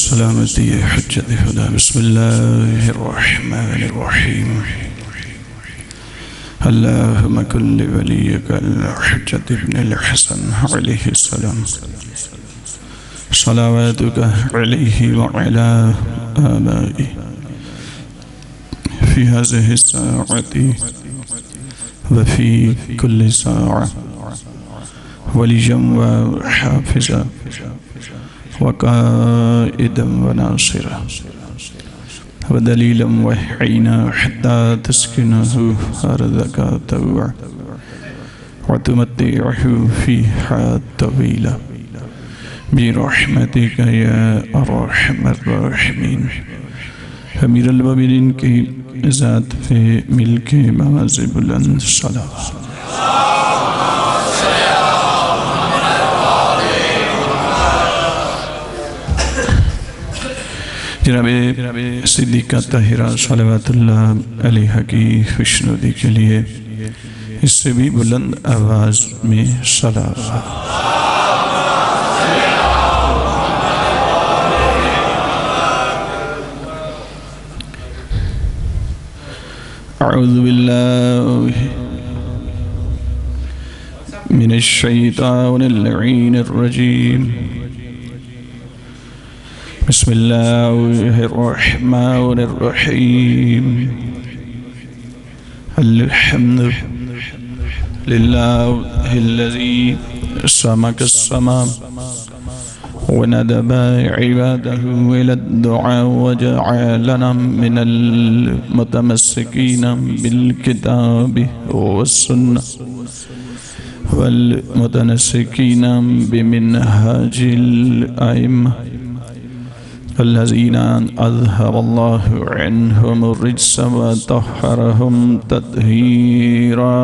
سلامتی حجت خدا بسم اللہ الرحمن الرحیم اللہم کل ولیک الحجت ابن الحسن علیہ السلام صلواتک علیہ وعلا آبائی فی هذه الساعة وفی کل ساعة ولیا وحافظا وقائدا وناصرا ودلیلا وحینا حتى تسکنه أرضك طوعا وتمتعه فيها طويلا برحمتك يا أرحم الراحمين امیر المومنین کی ذات پہ مل کے باز بلند صلوات جناب صدیقہ طاہرہ صلوات اللہ علیہ کی خوشنودی کے لیے اس سے بھی بلند آواز میں صلوات اعوذ باللہ من الشیطان اللعین الرجیم بسم اللہ الرحمن الرحیم الحمد للہ الذی سمک السماء وندب عباده إلى الدعاء وجعلنا من المتمسكين بالكتاب والسنة والمتمسكين بمنهاج الأئمة الذين أظهر الله عنهم الرجس وطهرهم تطهيرا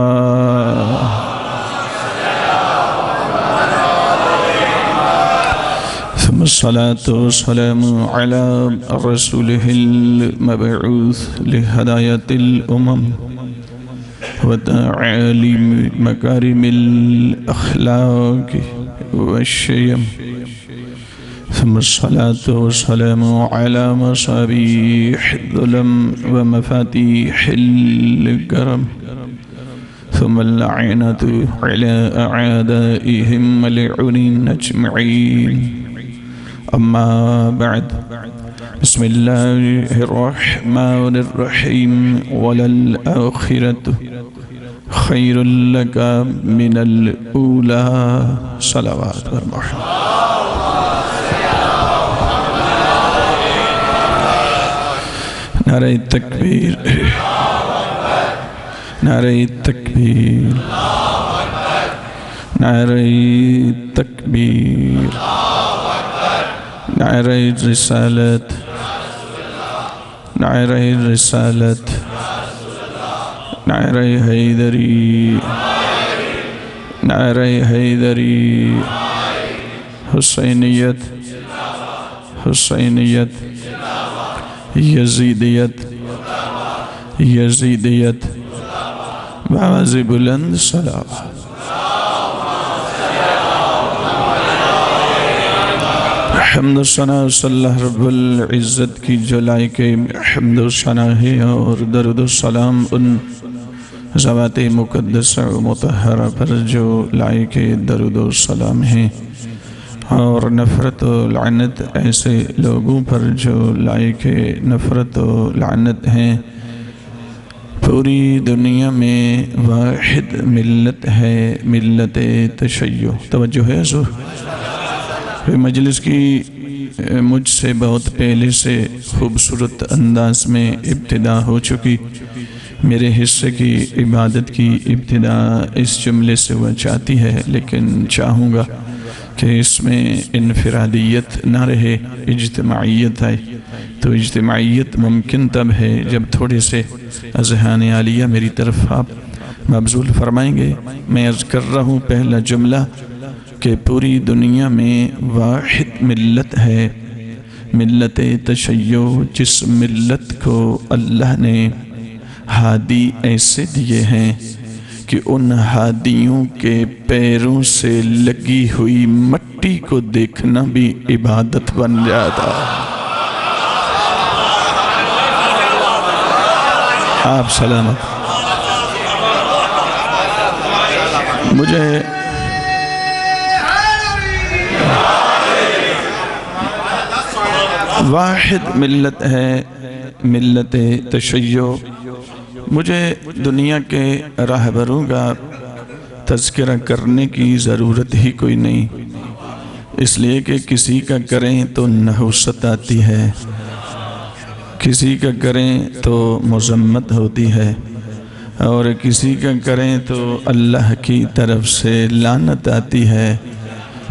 ثم الصلاة والسلام على رسوله المبعوث لهداية الأمم وتعاليم مكارم الأخلاق والشيم ثم الصلاة والسلام على مصابيح الظلم ومفاتيح الكرم ثم اللعنة على أعدائهم ملعونين أجمعين أما بعد بسم الله الرحمن الرحيم وللآخرة خير لك من الأولى صلوات والمرحمة نعرہ تکبیر نعرہ تکبیر نعرہ تکبیر نعرہ رسالت نعرہ رسالت نعرہ حیدری نعرہ حیدری حسینیت حسینیت یزیدیت یزیدیت باز بلند صلوات حمد و ثنا صلی اللہ رب العزت کی جو لائق حمد و ثنا ہے اور درود و سلام ان ذوات مقدسہ و مطہرہ پر جو لائق درود و سلام ہیں اور نفرت و لعنت ایسے لوگوں پر جو لائق نفرت و لعنت ہیں پوری دنیا میں واحد ملت ہے ملت تشیع توجہ ہے حضور مجلس کی مجھ سے بہت پہلے سے خوبصورت انداز میں ابتدا ہو چکی میرے حصے کی عبادت کی ابتدا اس جملے سے وہ چاہتی ہے لیکن چاہوں گا کہ اس میں انفرادیت نہ رہے اجتماعیت آئے تو اجتماعیت ممکن تب ہے جب تھوڑے سے اذہان عالیہ میری طرف آپ مبذول فرمائیں گے میں عرض کر رہا ہوں پہلا جملہ کہ پوری دنیا میں واحد ملت ہے ملت تشیع جس ملت کو اللہ نے ہادی ایسے دیے ہیں کہ ان ہادیوں کے پیروں سے لگی ہوئی مٹی کو دیکھنا بھی عبادت بن جاتا آپ سلامت. مجھے واحد ملت ہے ملت تشیع. مجھے دنیا کے راہبروں کا تذکرہ کرنے کی ضرورت ہی کوئی نہیں، اس لیے کہ کسی کا کریں تو نحوست آتی ہے، کسی کا کریں تو مذمت ہوتی ہے، اور کسی کا کریں تو اللہ کی طرف سے لعنت آتی ہے.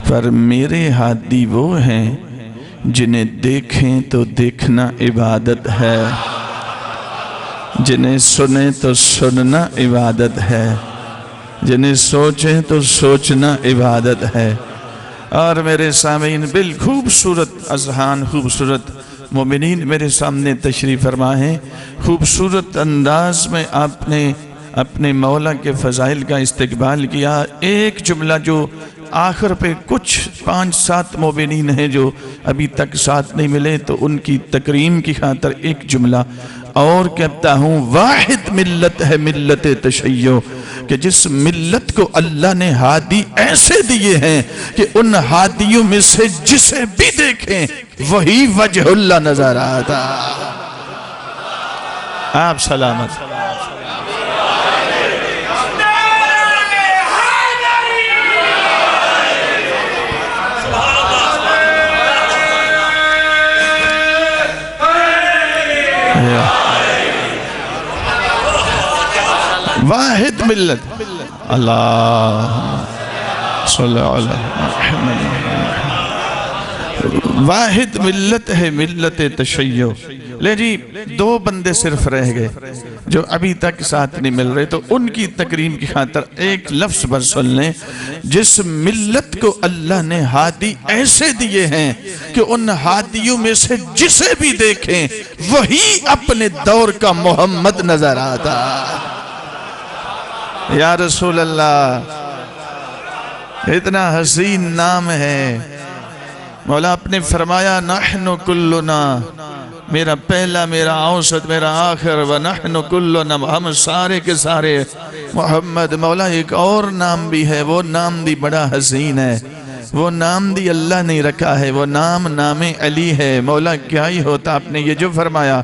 پر میرے ہادی وہ ہیں جنہیں دیکھیں تو دیکھنا عبادت ہے، جنہیں سنیں تو سننا عبادت ہے، جنہیں سوچیں تو سوچنا عبادت ہے. اور میرے سامعین بالخوبصورت اذہان، خوبصورت مومنین میرے سامنے تشریف فرما ہے. خوبصورت انداز میں آپ نے اپنے مولا کے فضائل کا استقبال کیا. ایک جملہ جو آخر پہ کچھ 5-7 مومنین ہیں جو ابھی تک ساتھ نہیں ملے، تو ان کی تکریم کی خاطر ایک جملہ اور کہتا ہوں. واحد ملت ہے ملت تشیع، کہ جس ملت کو اللہ نے ہادی ایسے دیے ہیں کہ ان ہادیوں میں سے جسے بھی دیکھیں وہی وجہ اللہ نظر آتا. آپ سلامت. واحد ملت. اللہ صلی اللہ علیہ وسلم. واحد ملت ہے ملت تشیع. لے جی 2 بندے صرف رہ گئے جو ابھی تک ساتھ نہیں مل رہے، تو ان کی تکریم کی خاطر ایک لفظ بس سن لیں. جس ملت کو اللہ نے ہادی ایسے دیے ہیں کہ ان ہادیوں میں سے جسے بھی دیکھیں وہی اپنے دور کا محمد نظر آتا. یا رسول اللہ، اتنا حسین نام ہے. مولا آپ نے فرمایا نحن کلنا، میرا پہلا، میرا اوسط، میرا آخر، ونحن کلنا، ہم سارے کے سارے محمد. مولا ایک اور نام بھی ہے، وہ نام بھی بڑا حسین ہے. وہ نام بھی اللہ نے رکھا ہے، وہ نام علی ہے. مولا کیا ہی ہوتا آپ نے یہ جو فرمایا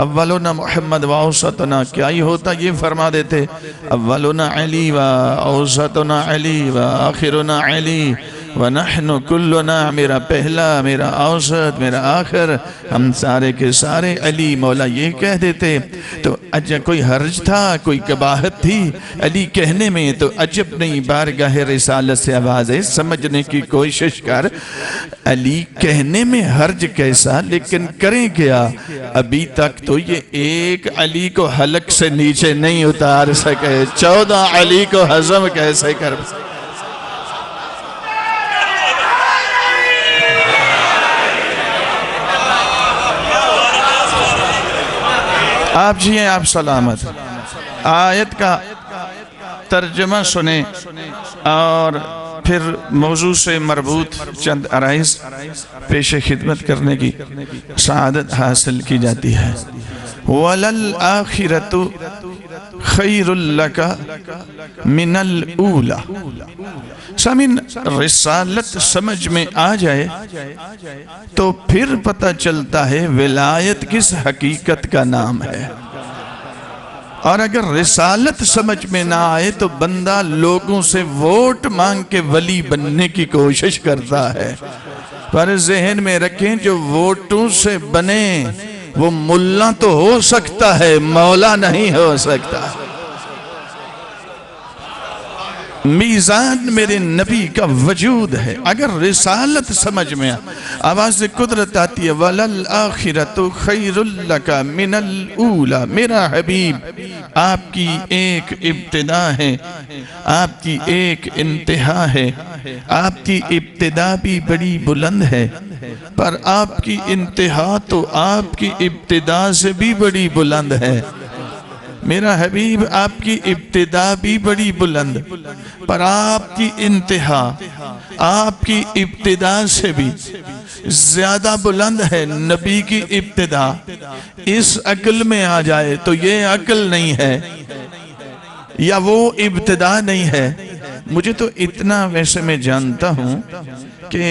اولنا محمد و اوسطنا، کیا ہی ہوتا یہ فرما دیتے اولنا علی و اوسطنا علی و آخرنا علی ونحن کلنا، میرا پہلا، میرا اوسط، میرا آخر، ہم سارے کے سارے علی. مولا یہ کہہ دیتے تو کوئی حرج تھا، کوئی قباحت تھی علی کہنے میں؟ تو عجب نہیں. بارگاہ رسالت سے آوازیں سمجھنے کی کوشش کر. علی کہنے میں حرج کیسا، لیکن کریں کیا؟ ابھی تک تو یہ ایک علی کو حلق سے نیچے نہیں اتار سکے، 14 علی کو ہضم کیسے کر؟ آپ جی ہیں، آپ سلامت. آیت کا ترجمہ سنیں اور پھر موضوع سے مربوط چند عرائض پیش خدمت کرنے کی سعادت حاصل کی جاتی ہے. وَلَلْآخِرَةُ خَيْرٌ لَكَ مِنَ الْأُولَى. سامعین، رسالت سمجھ میں آ جائے تو پھر پتہ چلتا ہے ولایت کس حقیقت کا نام ہے. اور اگر رسالت سمجھ میں نہ آئے تو بندہ لوگوں سے ووٹ مانگ کے ولی بننے کی کوشش کرتا ہے. پر ذہن میں رکھیں جو ووٹوں سے بنے وہ ملا تو ہو سکتا ہے، مولا نہیں ہو سکتا. میزان میرے نبی کا وجود ہے. اگر رسالت سمجھ میں آواز قدرت آتی ہے وَلَلْآخِرَةُ خَيْرٌ لَكَ مِنَ الْأُولَى. میرا حبیب، آپ کی ایک ابتدا ہے، آپ کی ایک انتہا ہے. آپ کی ابتدا بھی بڑی بلند ہے، پر آپ کی انتہا تو آپ کی ابتدا سے بھی بڑی بلند ہے. میرا حبیب، آپ کی ابتدا بھی بڑی بلند، پر آپ کی انتہا آپ کی ابتدا سے بھی زیادہ بلند ہے نبی کی ابتدا، اس عقل میں آ جائے تو یہ عقل نہیں ہے یا وہ ابتدا نہیں ہے۔ مجھے تو اتنا ویسے میں جانتا ہوں کہ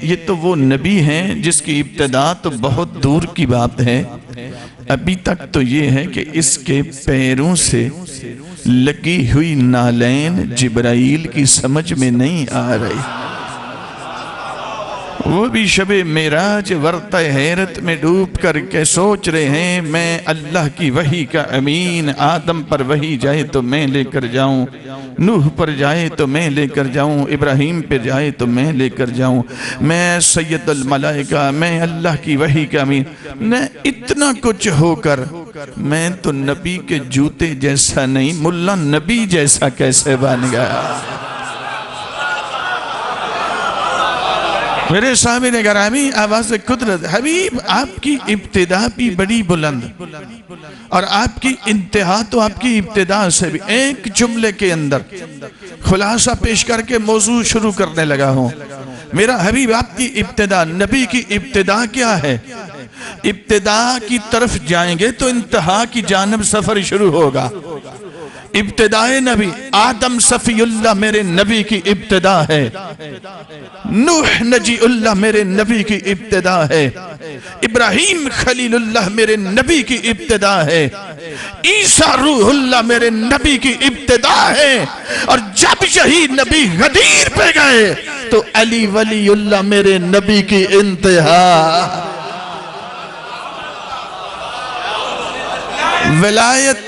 یہ تو وہ نبی ہیں جس کی ابتدا تو بہت دور کی بات ہے، ابھی تک تو یہ ہے کہ اس کے پیروں سے لگی ہوئی نالین جبرائیل کی سمجھ میں نہیں آ رہی۔ وہ بھی شب معراج ورطہ حیرت میں ڈوب کر کے سوچ رہے ہیں میں اللہ کی وحی کا امین، آدم پر وحی جائے تو میں لے کر جاؤں، نوح پر جائے تو میں لے کر جاؤں، ابراہیم پر جائے تو میں لے کر جاؤں، میں سید الملائکہ، میں اللہ کی وحی کا امین، میں اتنا کچھ ہو کر میں تو نبی کے جوتے جیسا نہیں، ملا نبی جیسا کیسے بن گیا؟ میرے سامعین گرامی، آواز قدرت، حبیب آپ کی ابتدا بھی بڑی بلند اور آپ کی انتہا تو آپ کی ابتدا سے بھی۔ ایک جملے کے اندر خلاصہ پیش کر کے موضوع شروع کرنے لگا ہوں۔ میرا حبیب آپ کی ابتدا، نبی کی ابتدا کیا ہے؟ ابتدا کی طرف جائیں گے تو انتہا کی جانب سفر شروع ہوگا۔ ابتدائے نبی آدم صفی اللہ میرے نبی کی ابتدا ہے، نوح نجی اللہ میرے نبی کی ابتدا ہے، ابراہیم خلیل اللہ میرے نبی کی ابتدا ہے، عیسیٰ روح اللہ میرے نبی کی ابتدا ہے، اور جب یہی نبی غدیر پہ گئے تو علی ولی اللہ میرے نبی کی انتہا۔ ولایت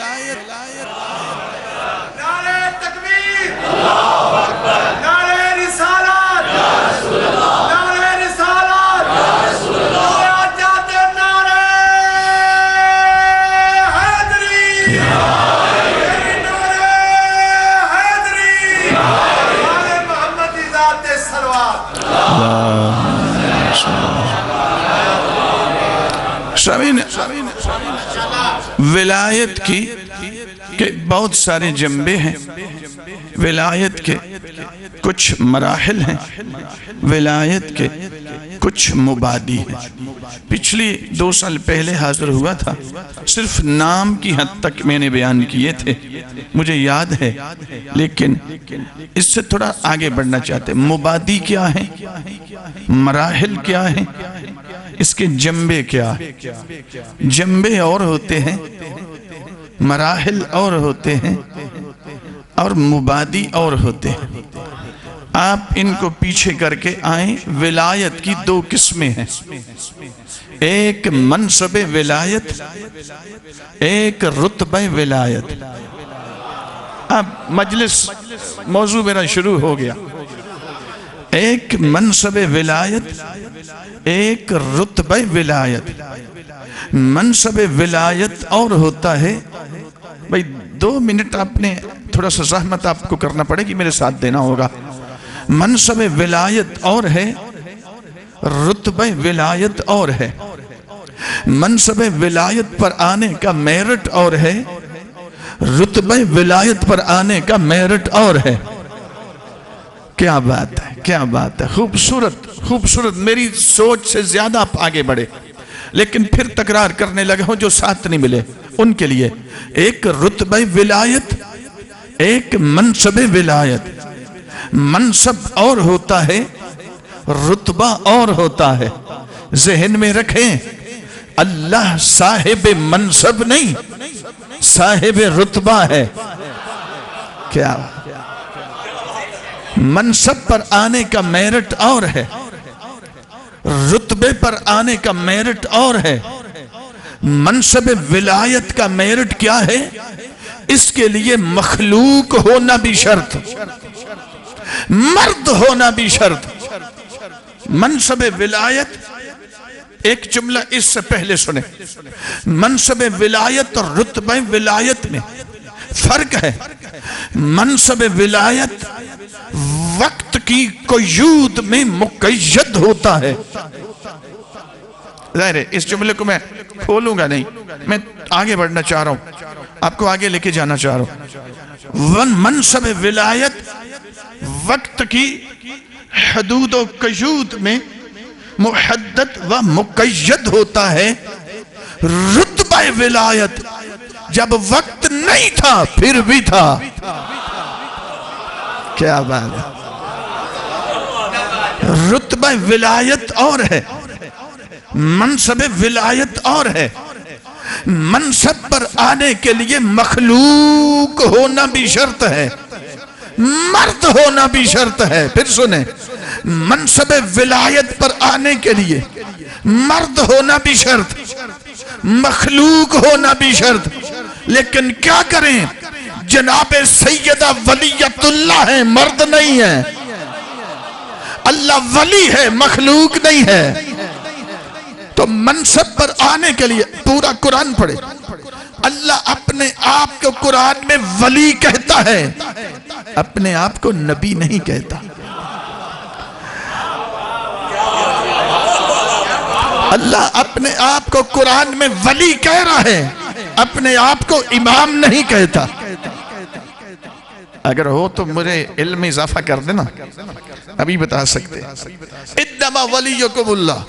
ولایت کی کہ بہت سارے جنبے ہیں، ولایت کے کچھ مراحل ہیں، ولایت کے کچھ مبادی ہیں۔ پچھلی 2 سال پہلے حاضر ہوا تھا، صرف نام کی حد تک میں نے بیان کیے تھے، مجھے یاد ہے، لیکن اس سے تھوڑا آگے بڑھنا چاہتے ہیں۔ مبادی کیا ہیں، مراحل کیا ہیں، اس کے جنبے کیا ہیں؟ جنبے اور ہوتے ہیں، مراحل اور ہوتے ہیں، اور مبادی اور ہوتے ہیں۔ آپ ان کو پیچھے کر کے آئیں۔ ولایت کی 2 قسمیں ہیں، ایک منصب ولایت، ایک رتبہ ولایت۔ اب مجلس موضوع میرا شروع ہو گیا۔ ایک منصب ولایت، ایک رتبہ ولایت۔ منصب ولایت اور ہوتا ہے، بھئی 2 منٹ آپ نے تھوڑا سا زحمت آپ کو کرنا پڑے گی، میرے ساتھ دینا ہوگا۔ منصب ولایت اور ہے، رتبہ ولایت اور ہے۔ منصب ولایت پر آنے کا میرٹ اور ہے، رتبہ ولایت پر آنے کا میرٹ اور ہے۔ کیا بات ہے، کیا بات ہے، خوبصورت خوبصورت۔ میری سوچ سے زیادہ آپ آگے بڑھے، لیکن پھر تکرار کرنے لگے ہوں جو ساتھ نہیں ملے ان کے لیے۔ ایک رتبہ ولایت، ایک منصب ولایت۔ منصب اور ہوتا ہے، رتبہ اور ہوتا ہے۔ ذہن میں رکھیں، اللہ صاحب منصب نہیں، صاحب رتبہ ہے۔ کیا منصب پر آنے کا میرٹ اور ہے، رتبے پر آنے کا میرٹ اور ہے۔ منصب ولایت کا میرٹ کیا ہے؟ اس کے لیے مخلوق ہونا بھی شرط، مرد ہونا بھی شرط۔ منصب ولایت، ایک جملہ اس سے پہلے سنیں، منصب ولایت اور رتبہ ولایت میں فرق ہے۔ منصب ولایت وقت کی قیود میں مقید ہوتا ہے۔ ظاہر ہے اس جملے کو میں کھولوں گا نہیں، میں آگے بڑھنا چاہ رہا ہوں، آپ کو آگے لے کے جانا چاہ رہا ہوں۔ منصب ولایت وقت کی حدود و قیود میں محدد و مقید ہوتا ہے رتبہ ولایت جب وقت نہیں تھا پھر بھی تھا. کیا بات ہے. رتبہ ولایت اور ہے، منصب ولایت اور ہے. منصب پر آنے کے لیے مخلوق ہونا بھی شرط ہے، مرد ہونا بھی شرط ہے. پھر سنیں، منصب ولایت پر آنے کے لیے مرد ہونا بھی شرط، مخلوق ہونا بھی شرط. لیکن کیا کریں، جناب سیدہ ولیت اللہ ہے، مرد نہیں ہے. اللہ ولی ہے، مخلوق نہیں ہے. تو منصب پر آنے کے لیے پورا قرآن پڑھے. اللہ اپنے آپ کو قرآن میں ولی کہتا ہے، اپنے آپ کو نبی نہیں کہتا. اللہ اپنے آپ کو قرآن میں ولی کہہ رہا ہے، اپنے آپ کو امام نہیں کہتا. اگر ہو تو مجھے علم میں اضافہ کر دینا، ابھی بتا سکتے. انما ولیکم اللہ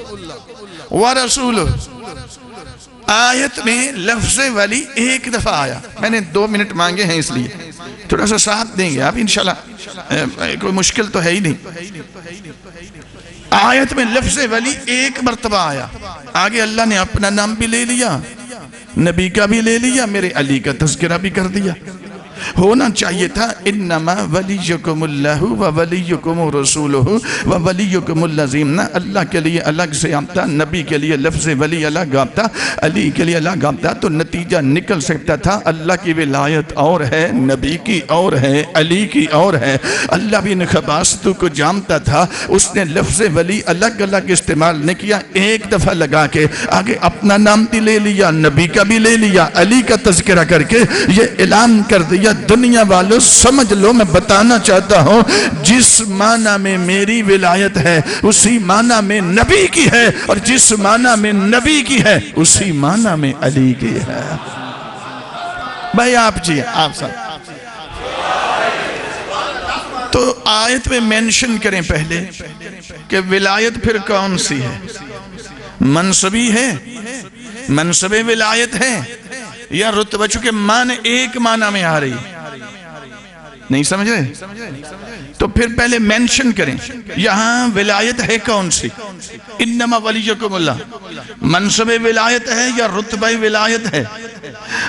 ورسولہ، آیت میں لفظ ولی ایک دفعہ آیا. میں نے 2 منٹ مانگے ہیں، اس لیے تھوڑا سا ساتھ دیں گے آپ انشاءاللہ، کوئی مشکل تو ہے ہی نہیں. آیت میں لفظ ولی ایک مرتبہ آیا. آگے اللہ نے اپنا نام بھی لے لیا، نبی کا بھی لے لیا، میرے علی کا تذکرہ بھی کر دیا. ہونا چاہیے تھا انما ولیکم اللہ وولیکم رسولہ وولیکم الذین. اللہ کے لیے الگ سے آتا، نبی کے لیے لفظ ولی الگ آتا، علی کے لیے الگ آتا، تو نتیجہ نکل سکتا تھا اللہ کی ولایت اور ہے، نبی کی اور ہے، علی کی اور ہے. اللہ بھی ان خباستوں کو جانتا تھا، اس نے لفظ ولی الگ الگ استعمال نہیں کیا، ایک دفعہ لگا کے آگے اپنا نام بھی لے لیا، نبی کا بھی لے لیا، علی کا تذکرہ کر کے یہ اعلان کر دیا. دنیا والوں سمجھ لو، میں بتانا چاہتا ہوں جس معنی میں میری ولایت ہے اسی معنی میں نبی کی ہے، اور جس معنی میں نبی کی ہے اسی معنی میں علی کی ہے. بھائی آپ جی آپ سب تو آیت میں مینشن کریں پہلے کہ ولایت پھر کون سی ہے، منصبی ہے، منصب ولایت ہے، یا رتبہ؟ چونکہ معنی ایک معنی میں آ رہی نہیں، سمجھ رہے؟ تو پھر پہلے مینشن کریں یہاں ولایت ہے کون سی. انما ولیکم اللہ منصب ولایت ہے یا رتبہ ولایت ہے؟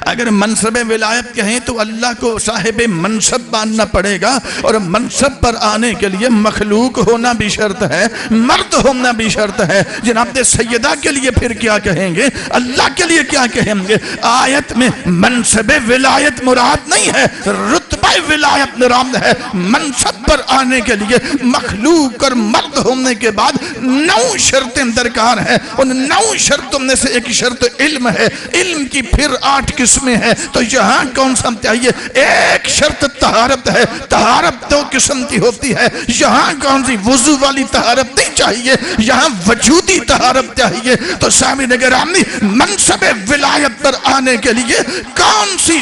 اگر منصب ولایت کہیں تو اللہ کو صاحب منصب ماننا پڑے گا، اور منصب پر آنے کے لیے مخلوق ہونا بھی شرط ہے، مرد ہونا بھی شرط ہے. جناب سیدہ کے لیے پھر کیا کہیں گے، اللہ کے لیے کیا کہیں گے؟ آیت میں منصب ولایت مراد نہیں ہے، رتبہ ولایت مراد ہے. منصب پر آنے کے لیے مخلوق اور مرد ہونے کے بعد 9 شرطیں درکار ہیں. ان 9 شرطوں میں سے ایک شرط علم ہے. علم کی پھر 8 قسمیں ہیں. تو یہاں کون سا چاہیے؟ ایک شرط طہارت ہے. طہارت 2 قسم کی ہوتی ہے. یہاں کون سی؟ وضو والی طہارت نہیں چاہیے، یہاں وجودی طہارت چاہیے. تو سامعین گرامی، منصب ولایت پر آنے کے لیے کون سی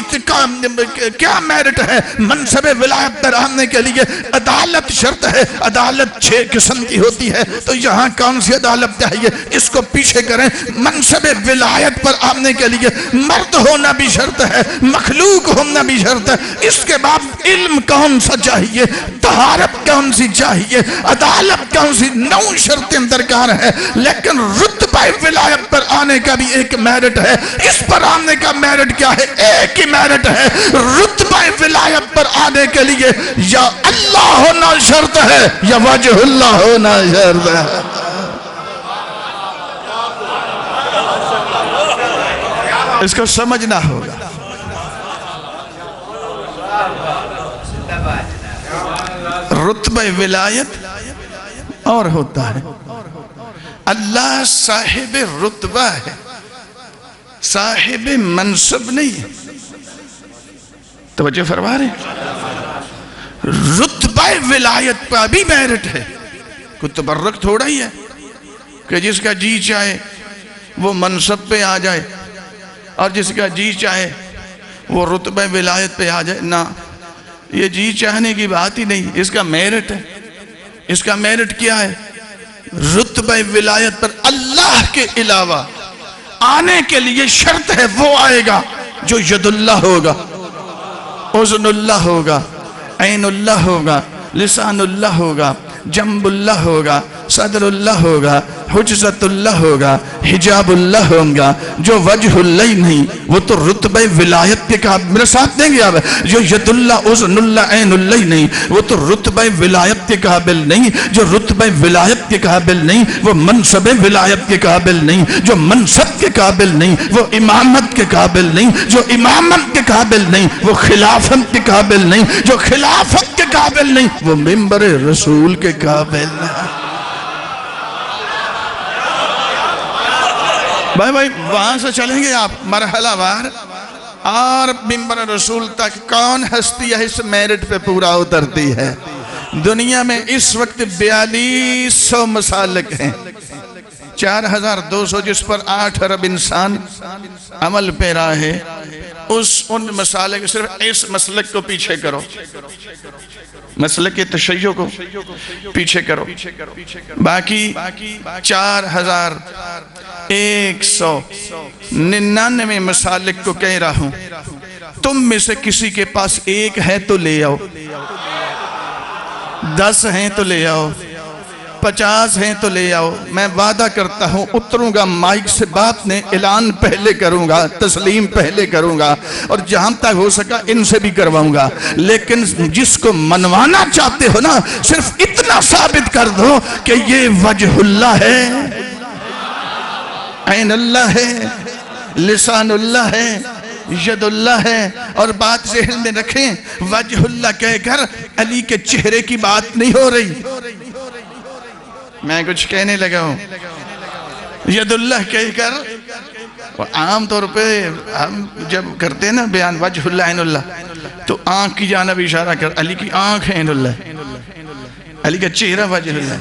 کیا میرٹ ہے؟ منصب ولایت پر آنے کے لیے عدالت شرط ہے. عدالت 6 قسم کی ہوتی ہے. تو یہاں کون سی عدالت چاہیے؟ اس کو پیچھے کریں. منصب ولایت پر آنے کے لیے مرد ہونا بھی شرط ہے، مخلوق ہونا بھی شرط ہے. اس کے بعد علم کون سا چاہیے، طہارت کون سی چاہیے، عدالت کون سی؟ 9 شرطیں درکار ہے. لیکن رتبہ ولایت پر آنے کا بھی ایک میرٹ ہے. اس پر آنے کا میرٹ کیا ہے؟ ایک ہی میرٹ ہے. رتبہ ولایت پر آنے کے لیے یا اللہ ہونا شرط ہے یا وجہ اللہ ہونا شرط ہے. اس کو سمجھنا ہوگا. رتبہ ولایت اور ہوتا ہے. اللہ صاحب رتبہ ہے، صاحب منصب نہیں ہے. توجہ فرما رہے ہیں؟ رتبہ ولایت پہ بھی میرٹ ہے. کوئی تبرک تھوڑا ہی ہے کہ جس کا جی چاہے وہ منصب پہ آ جائے اور جس کا جی چاہے وہ رتبہ ولایت پہ آ جائے. نہ، یہ جی چاہنے کی بات ہی نہیں. اس کا میرٹ ہے. اس کا میرٹ کیا ہے؟ رتبہ ولایت پر اللہ کے علاوہ آنے کے لیے شرط ہے، وہ آئے گا جو ید اللہ ہوگا، اذن اللہ ہوگا، عین اللہ ہوگا، لسان اللہ ہوگا، جنب اللہ ہوگا، صدر اللہ ہوگا، حجزت اللہ ہوگا، حجاب اللہ ہوگا، جو وجہ اللہ نہیں وہ تو رتبہ ولایت کے قابل، میرے ساتھ دیں گے آپ، جو ید اللہ اذن اللہ عین اللہ نہیں وہ تو رتبہ ولایت کے قابل نہیں، جو رتبہ ولایت کے قابل نہیں وہ منصب ولایت کے قابل نہیں، جو منصب کے قابل نہیں وہ امامت کے قابل نہیں، جو امامت کے قابل نہیں وہ خلافت کے قابل نہیں، جو خلافت کے قابل نہیں وہ ممبر رسول کے قابل نہیں۔ بھائی وہاں سے چلیں گے آپ مرحلہ وار، اور ممبر رسول تک کون ہستی ہے اس میرٹ پہ پورا اترتی ہے؟ دنیا میں اس وقت 4200 مسالک ہیں، 4200 جس پر 8 ارب انسان عمل پیرا ہے، ان مسالک صرف اس مسلک کو پیچھے کرو، مسلک تشیع کو پیچھے کرو، باقی 4199 مسالک کو کہہ رہا ہوں، تم میں سے کسی کے پاس ایک ہے تو لے آؤ، 10 ہیں تو لے آؤ، 50 ہیں تو لے آؤ، میں وعدہ کرتا ہوں اتروں گا مائک سے، بات نے اعلان پہلے کروں گا، تسلیم پہلے کروں گا، اور جہاں تک ہو سکا ان سے بھی کرواؤں گا، لیکن جس کو منوانا چاہتے ہو نا صرف اتنا ثابت کر دو کہ یہ وجہ اللہ ہے، عین اللہ ہے، لسان اللہ ہے، ید اللہ ہے، اور بات ذہن میں رکھیں وجہ اللہ کہہ کر علی کے چہرے کی بات نہیں ہو رہی، میں کچھ کہنے لگا ہوں، ید اللہ کہہ کر عام طور پہ ہم جب کرتے ہیں نا بیان وجہ اللہ عین اللہ تو آنکھ کی جانب اشارہ کر، علی کی آنکھ عین اللہ، علی کا چہرہ وجہ اللہ،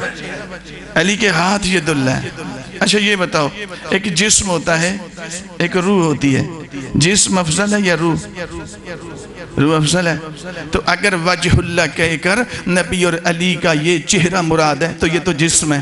علی کے ہاتھ ید اللہ ہے۔ اچھا یہ بتاؤ، ایک جسم ہوتا ہے ایک روح ہوتی ہے، جسم افضل ہے یا روح؟ روح افضل ہے، تو اگر وجہ اللہ کہہ کر نبی اور علی کا یہ چہرہ مراد ہے تو یہ تو جسم ہے،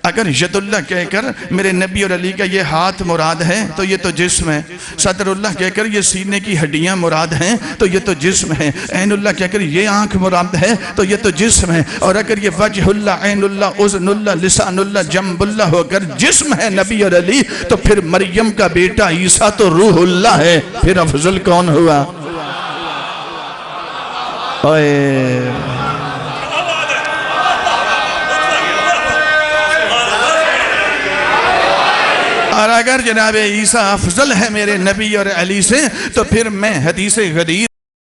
اگر ید اللہ کہہ کر میرے نبی اور علی کا یہ ہاتھ مراد ہے تو یہ تو جسم ہے، صدر اللہ کہہ کر یہ سینے کی ہڈیاں مراد ہیں تو یہ تو جسم ہے، عین اللہ کہہ کر یہ آنکھ مراد ہے تو یہ تو جسم ہے، اور اگر یہ وجہ اللہ عین اللہ اذن اللہ لسان اللہ جنب اللہ ہو کر جسم ہے نبی اور علی تو پھر مریم کا بیٹا عیسیٰ تو روح اللہ ہے، پھر افضل کون ہوا؟ اور اگر جناب عیسیٰ افضل ہے میرے نبی اور علی سے تو پھر میں حدیث غدیر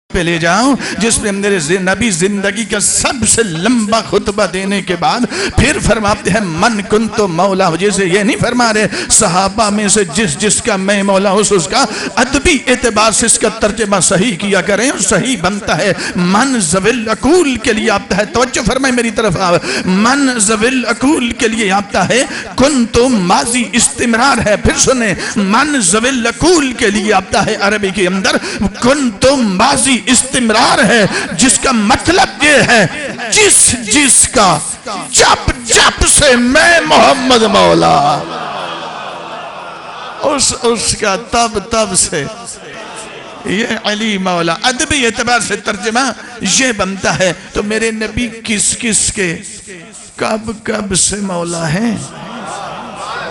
پہ لے جاؤں جس میں میرے نبی زندگی کا سب سے لمبا خطبہ دینے کے بعد پھر فرماتے ہیں من کنتو مولا، جیسے یہ نہیں فرما رہے صحابہ میں سے جس کا میں مولا اس کا ادبی اعتبار سے اس کا ترجمہ صحیح کیا کریں، صحیح بنتا ہے من ذوی العقول کے لیے آتا ہے، توجہ فرمائیں میری طرف، من ذوی العقول کے لیے آتا ہے، کنتو ماضی استمرار ہے، پھر سنیں من ذوی العقول کے لیے آتا ہے عربی کے اندر، کنتو ماضی استمرار ہے، جس کا مطلب یہ ہے جس کا جب سے میں محمد مولا، اس کا تب سے یہ علی مولا، ادبی اعتبار سے ترجمہ یہ بنتا ہے، تو میرے نبی کس کے کب سے مولا ہیں؟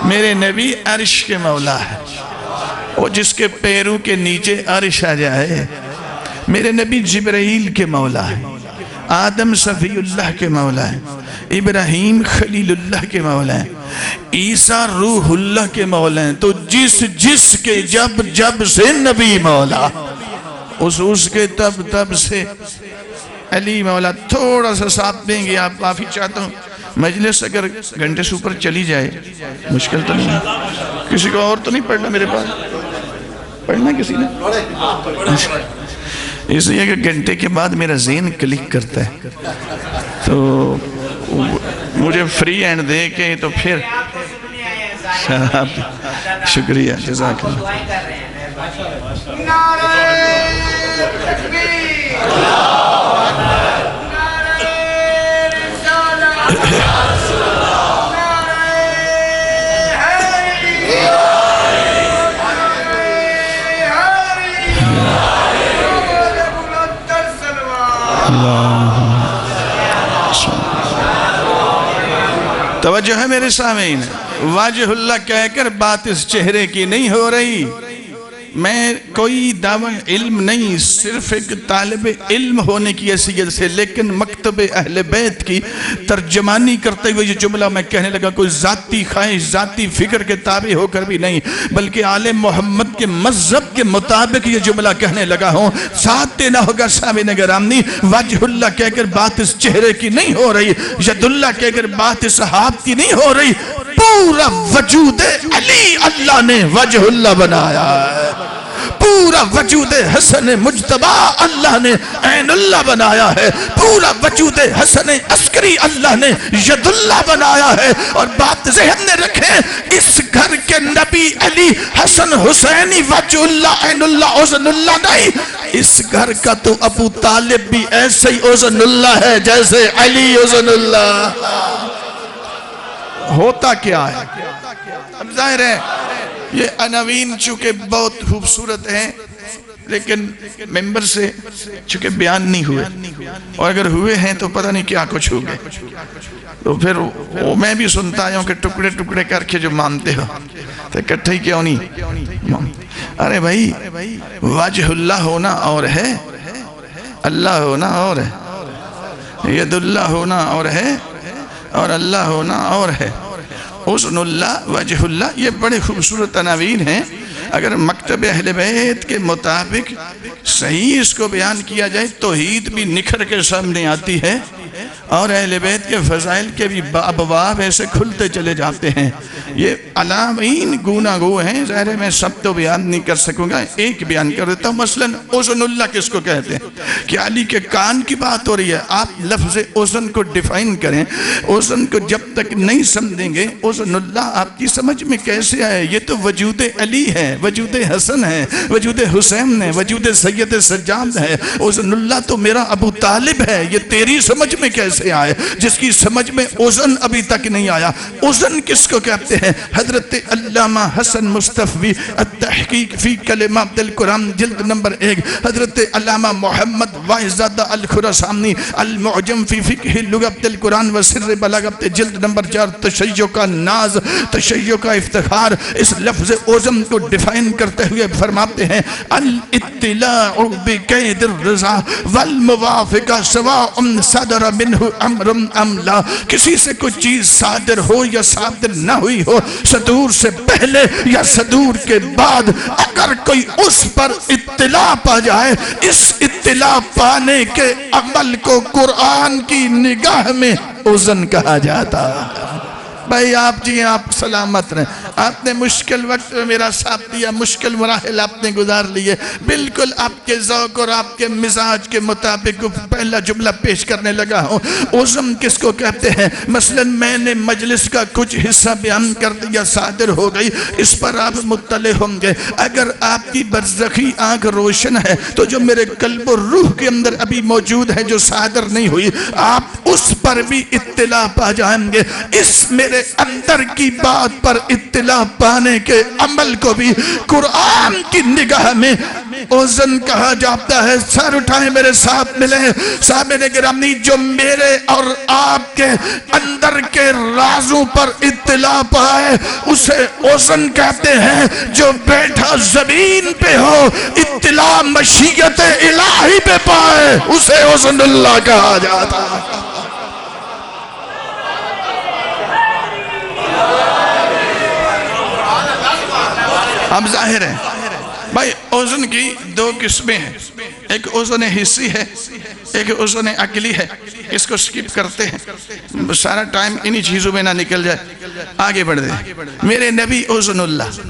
میرے نبی عرش کے مولا ہے، وہ جس کے پیروں کے نیچے عرش آ جائے، میرے نبی جبرائیل کے مولا ہے، آدم صفی اللہ کے مولا ہے، ابراہیم خلیل اللہ کے مولا ہے، عیسیٰ روح اللہ کے مولا ہیں، تو جس کے جب سے نبی مولا، اس کے تب سے علی مولا۔ تھوڑا سا ساتھ دیں گے آپ، معافی چاہتا ہوں، مجلس اگر گھنٹے سے اوپر چلی جائے مشکل تو نہیں ہے، کسی کو اور تو نہیں پڑھنا میرے پاس؟ پڑھنا کسی نے؟ اس لیے کہ گھنٹے کے بعد میرا ذہن کلک کرتا ہے، تو مجھے فری ہینڈ دے کے تو پھر شکریہ، جزاک اللہ۔ توجہ ہے میرے سامعین، واجہ اللہ کہہ کر بات اس چہرے کی نہیں ہو رہی۔ میں کوئی دعوی علم نہیں، صرف ایک طالب علم ہونے کی حیثیت سے، لیکن مکتب اہل بیت کی ترجمانی کرتے ہوئے یہ جملہ میں کہنے لگا، کوئی ذاتی خواہش، ذاتی فکر کے تابع ہو کر بھی نہیں، بلکہ آل محمد کے مذہب کے مطابق یہ جملہ کہنے لگا ہوں۔ ساتھ دینا ہوگا سامعین گرامی، وجہ اللہ کہہ کر بات اس چہرے کی نہیں ہو رہی، ید اللہ کہہ کر بات اس ہاتھ کی نہیں ہو رہی، پورا وجود علی اللہ نے وجہ اللہ بنایا ہے، پورا وجود حسن مجتبی اللہ نے عین اللہ بنایا ہے، پورا وجود حسن عسکری اللہ نے ید اللہ بنایا ہے۔ اور بات ذہن میں رکھیں، اس گھر کے نبی علی حسن حسینی وجہ اللہ عین اللہ عزن اللہ نہیں، اس گھر کا تو ابو طالب بھی ایسے ہی عزن اللہ ہے جیسے علی عزن اللہ۔ ہوتا کیا ہے؟ اب ظاہر ہے یہ عناوین چونکہ بہت خوبصورت ہیں، لیکن ممبر سے چونکہ بیان نہیں ہوئے، اور اگر ہوئے ہیں تو پتہ نہیں کیا کچھ ہو گئے، تو پھر میں بھی سنتا آیا ہوں کہ ٹکڑے ٹکڑے کر کے جو مانتے ہو تو اکٹھے ہی کیوں نہیں؟ ارے بھائی، وجہ اللہ ہونا اور ہے، اللہ ہونا اور ہے، ید اللہ ہونا اور ہے، اور اللہ ہونا اور ہے، حسن اللہ، وجہ اللہ، یہ بڑے خوبصورت عناوین ہیں۔ اگر مکتب اہل بیت کے مطابق صحیح اس کو بیان کیا جائے، توحید بھی نکھر کے سامنے آتی ہے، اور اہل بیت کے فضائل کے بھی ابواب ایسے کھلتے چلے جاتے ہیں۔ یہ عناوین گوناگو ہیں، ظاہر ہے میں سب تو بیان نہیں کر سکوں گا، ایک بیان کر دیتا ہوں۔ مثلاً حسن اللہ کس کو کہتے ہیں؟ کہ علی کے کان کی بات ہو رہی ہے، آپ لفظ حسن کو ڈیفائن کریں، حسن کو جب تک نہیں سمجھیں گے حسن اللہ آپ کی سمجھ میں کیسے آئے؟ یہ تو وجود علی ہے، وجود حسن ہے، وجود حسین ہے، وجود سید سجاد ہے۔ حسن اللہ تو میرا ابو طالب ہے، یہ تیری سمجھ میں کیسے آئے جس کی سمجھ میں حسن ابھی تک نہیں آیا؟ حسن کس کو کہتے ہیں؟ حضرت علامہ حسن مصطفی التحقیق فی کلمات القرآن جلد نمبر 1، حضرت علامہ محمد واعظزادہ الخراسانی المعجم فی فقہ لغت القرآن و سر بلاغت جلد نمبر 4، تشیع کا ناز، تشیع کا افتخار، اس لفظ عظم کو ڈیفائن کرتے ہوئے فرماتے ہیں، الاطلاع بقید الرضا والموافقہ سواء صدر منہ امر ام لا، کسی سے کوئی چیز صادر ہو یا صادر نہ ہوئی ہو، صدور سے پہلے یا صدور کے بعد، اگر کوئی اس پر اطلاع پا جائے، اس اطلاع پانے کے عمل کو قرآن کی نگاہ میں اذن کہا جاتا ہے۔ بھائی آپ جی آپ سلامت رہیں، آپ نے مشکل وقت میں میرا ساتھ دیا، مشکل مراحل آپ نے گزار لیے، بالکل آپ کے ذوق اور آپ کے مزاج کے مطابق پہلا جملہ پیش کرنے لگا ہوں۔ عظم کس کو کہتے ہیں؟ مثلا میں نے مجلس کا کچھ حصہ بیان کر دیا، صادر ہو گئی، اس پر آپ مطلع ہوں گے۔ اگر آپ کی برزخی آنکھ روشن ہے تو جو میرے قلب و روح کے اندر ابھی موجود ہے، جو صادر نہیں ہوئی، آپ اس پر بھی اطلاع پا جائیں گے۔ اس میرے اندر کی بات پر اطلاع پانے کے عمل کو بھی قرآن کی نگاہ میں اذن کہا جاتا ہے۔ سر اٹھائیں، میرے ساتھ ملیں۔ سامعین گرامی، جو میرے اور آپ کے اندر کے رازوں پر اطلاع پائے اسے اذن کہتے ہیں۔ جو بیٹھا زمین پہ ہو اطلاع مشیت الہی پہ پائے اسے اذن اللہ کہا جاتا ہے۔ اب ظاہر ہے بھائی اذن کی دو قسمیں ہیں، ایک اذن حسی ہے، ایک اذن عقلی ہے۔ اس کو سکپ کرتے ہیں، سارا ٹائم انہی چیزوں میں نہ نکل جائے، آگے بڑھ دیں۔ میرے نبی اذن اللہ،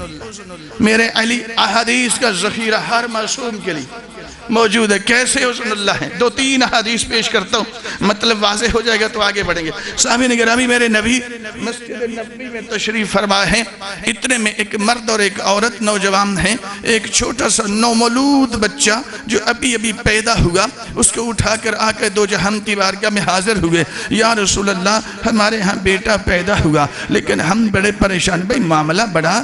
میرے علی احادیث کا ذخیرہ ہر معصوم کے لیے موجود ہے۔ کیسے اذن اللہ ہے؟ دو تین حدیث پیش کرتا ہوں، مطلب واضح ہو جائے گا تو آگے بڑھیں گے۔ سامعین گرامی، میرے نبی مسجد نبوی میں تشریف فرما ہے، اتنے میں ایک مرد اور ایک عورت نوجوان ہیں۔ ایک چھوٹا سا نومولود بچہ جو ابھی ابھی پیدا ہوا، اس کو اٹھا کر آ کے دو جہان کی بارگاہ میں حاضر ہوئے۔ یا رسول اللہ، ہمارے ہاں بیٹا پیدا ہوا لیکن ہم بڑے پریشان۔ بھئی معاملہ بڑا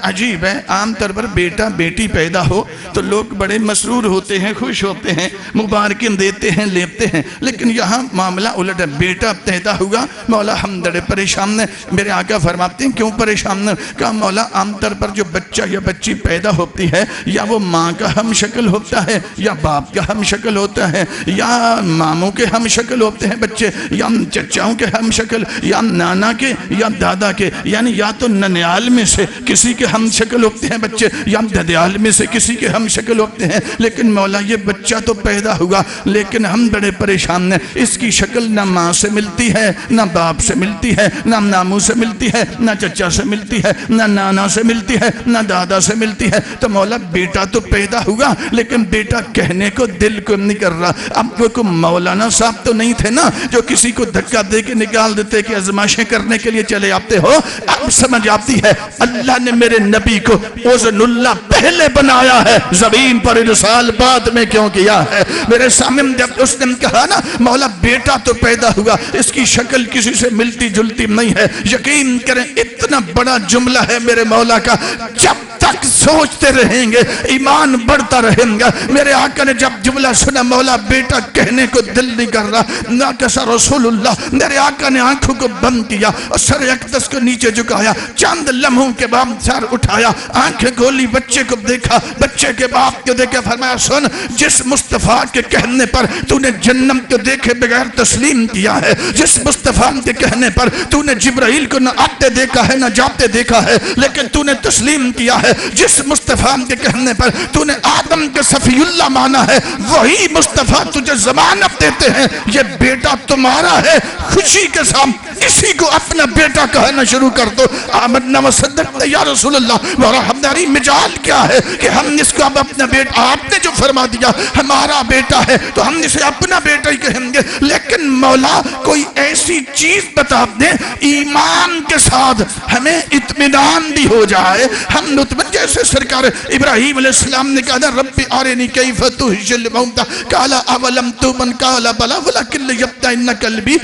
عجیب ہے، عام طور پر بیٹا بیٹی پیدا ہو تو لوگ بڑے مسرور ہوتے روتے ہیں، خوش ہوتے ہیں، مبارکیں دیتے ہیں، لیتے ہیں. لیکن یہاں معاملہ الٹ ہے. بیٹا پیدا ہوا، مولا ہم بڑے پریشان ہیں. میرے آقا فرماتے ہیں کیوں پریشان ہیں؟ کہا مولا عام طور پر جو بچہ یا بچی پیدا ہوتی ہے یا وہ ماں کا ہم شکل ہوتا ہے یا باپ کا ہم شکل ہوتا ہے یا ماموں کے ہم شکل ہوتے ہیں بچے یا چچاؤں کے ہم شکل یا نانا کے یا دادا کے، یعنی یا تو ننیال میں سے کسی کے ہم شکل ہوتے ہیں بچے یا ددیال میں سے کسی کے ہم شکل ہوتے ہیں. لیکن مولا یہ بچہ تو پیدا ہوا لیکن ہم بڑے پریشان ہیں. اس کی شکل نہ ماں سے ملتی ہے، نہ باپ سے ملتی ہے، نہ ناموں سے ملتی ہے، نہ چچا سے ملتی ہے، نہ نانا سے ملتی ہے، نہ دادا سے ملتی ہے. تو مولا بیٹا تو پیدا ہوا لیکن بیٹا کہنے کو دل کو نہیں کر رہا. اب وہ کوئی مولانا صاحب تو نہیں تھے نا جو کسی کو دھکا دے کے نکال دیتے کہ آزمائشیں کرنے کے لیے چلے آتے ہو. اب سمجھ آتی ہے اللہ نے میرے نبی کو وزن اللہ پہلے بنایا ہے، زمین پر ارسال بعد میں کیوں کیا ہے. میرے سامنے جب اس نے کہا نا مولا بیٹا تو پیدا ہوا، اس کی شکل کسی سے ملتی جلتی نہیں ہے. یقین کریں اتنا بڑا جملہ ہے میرے مولا کا، جب تک سوچتے رہیں گے ایمان بڑھتا رہیں گا. میرے آقا نے جب جملہ سنا مولا بیٹا کہنے کو دل نہیں کر رہا، ناقص رسول اللہ، میرے آقا نے آنکھوں کو بند کیا اور سر اقدس کو نیچے جھکایا. چند لمحوں کے بعد سر اٹھایا، آنکھیں کھولی، بچے کو دیکھا، بچے کے باپ کو دیکھا. فرمایا سن، جس مصطفیٰ کے کہنے پر تو نے جنت کو دیکھے بغیر تسلیم کیا ہے، جس مصطفیٰ کے کہنے پر تو نے جبرائیل کو نہ آتے دیکھا ہے نہ جاتے دیکھا ہے لیکن تو نے تسلیم کیا ہے، جس مصطفیٰ کے کہنے پر تو نے آدم کے صفی اللہ مانا ہے، وہی مصطفیٰ تجھے ضمانت دیتے ہیں یہ بیٹا تمہارا ہے. خوشی کے ساتھ اسی کو اپنا بیٹا کہنا شروع کر دو. آمنا وصدقنا یا رسول اللہ. اور ہماری مجال کیا ہے کہ ہم اس کو اب اپنا بیٹا، آپ نے جو فرما دیا ہمارا بیٹا ہے تو ہم اسے اپنا بیٹا ہی کہیں گے. لیکن مولا کوئی ایسی چیز بتا دیں ایمان کے ساتھ ہمیں اطمینان بھی ہو جائے. ہم مطمئن جیسے سرکار ابراہیم علیہ السلام نے کہا رب ارنی کیف تحیی الموتى قال اولم تؤمن قال بلى ولكن ليطمئن قلبی.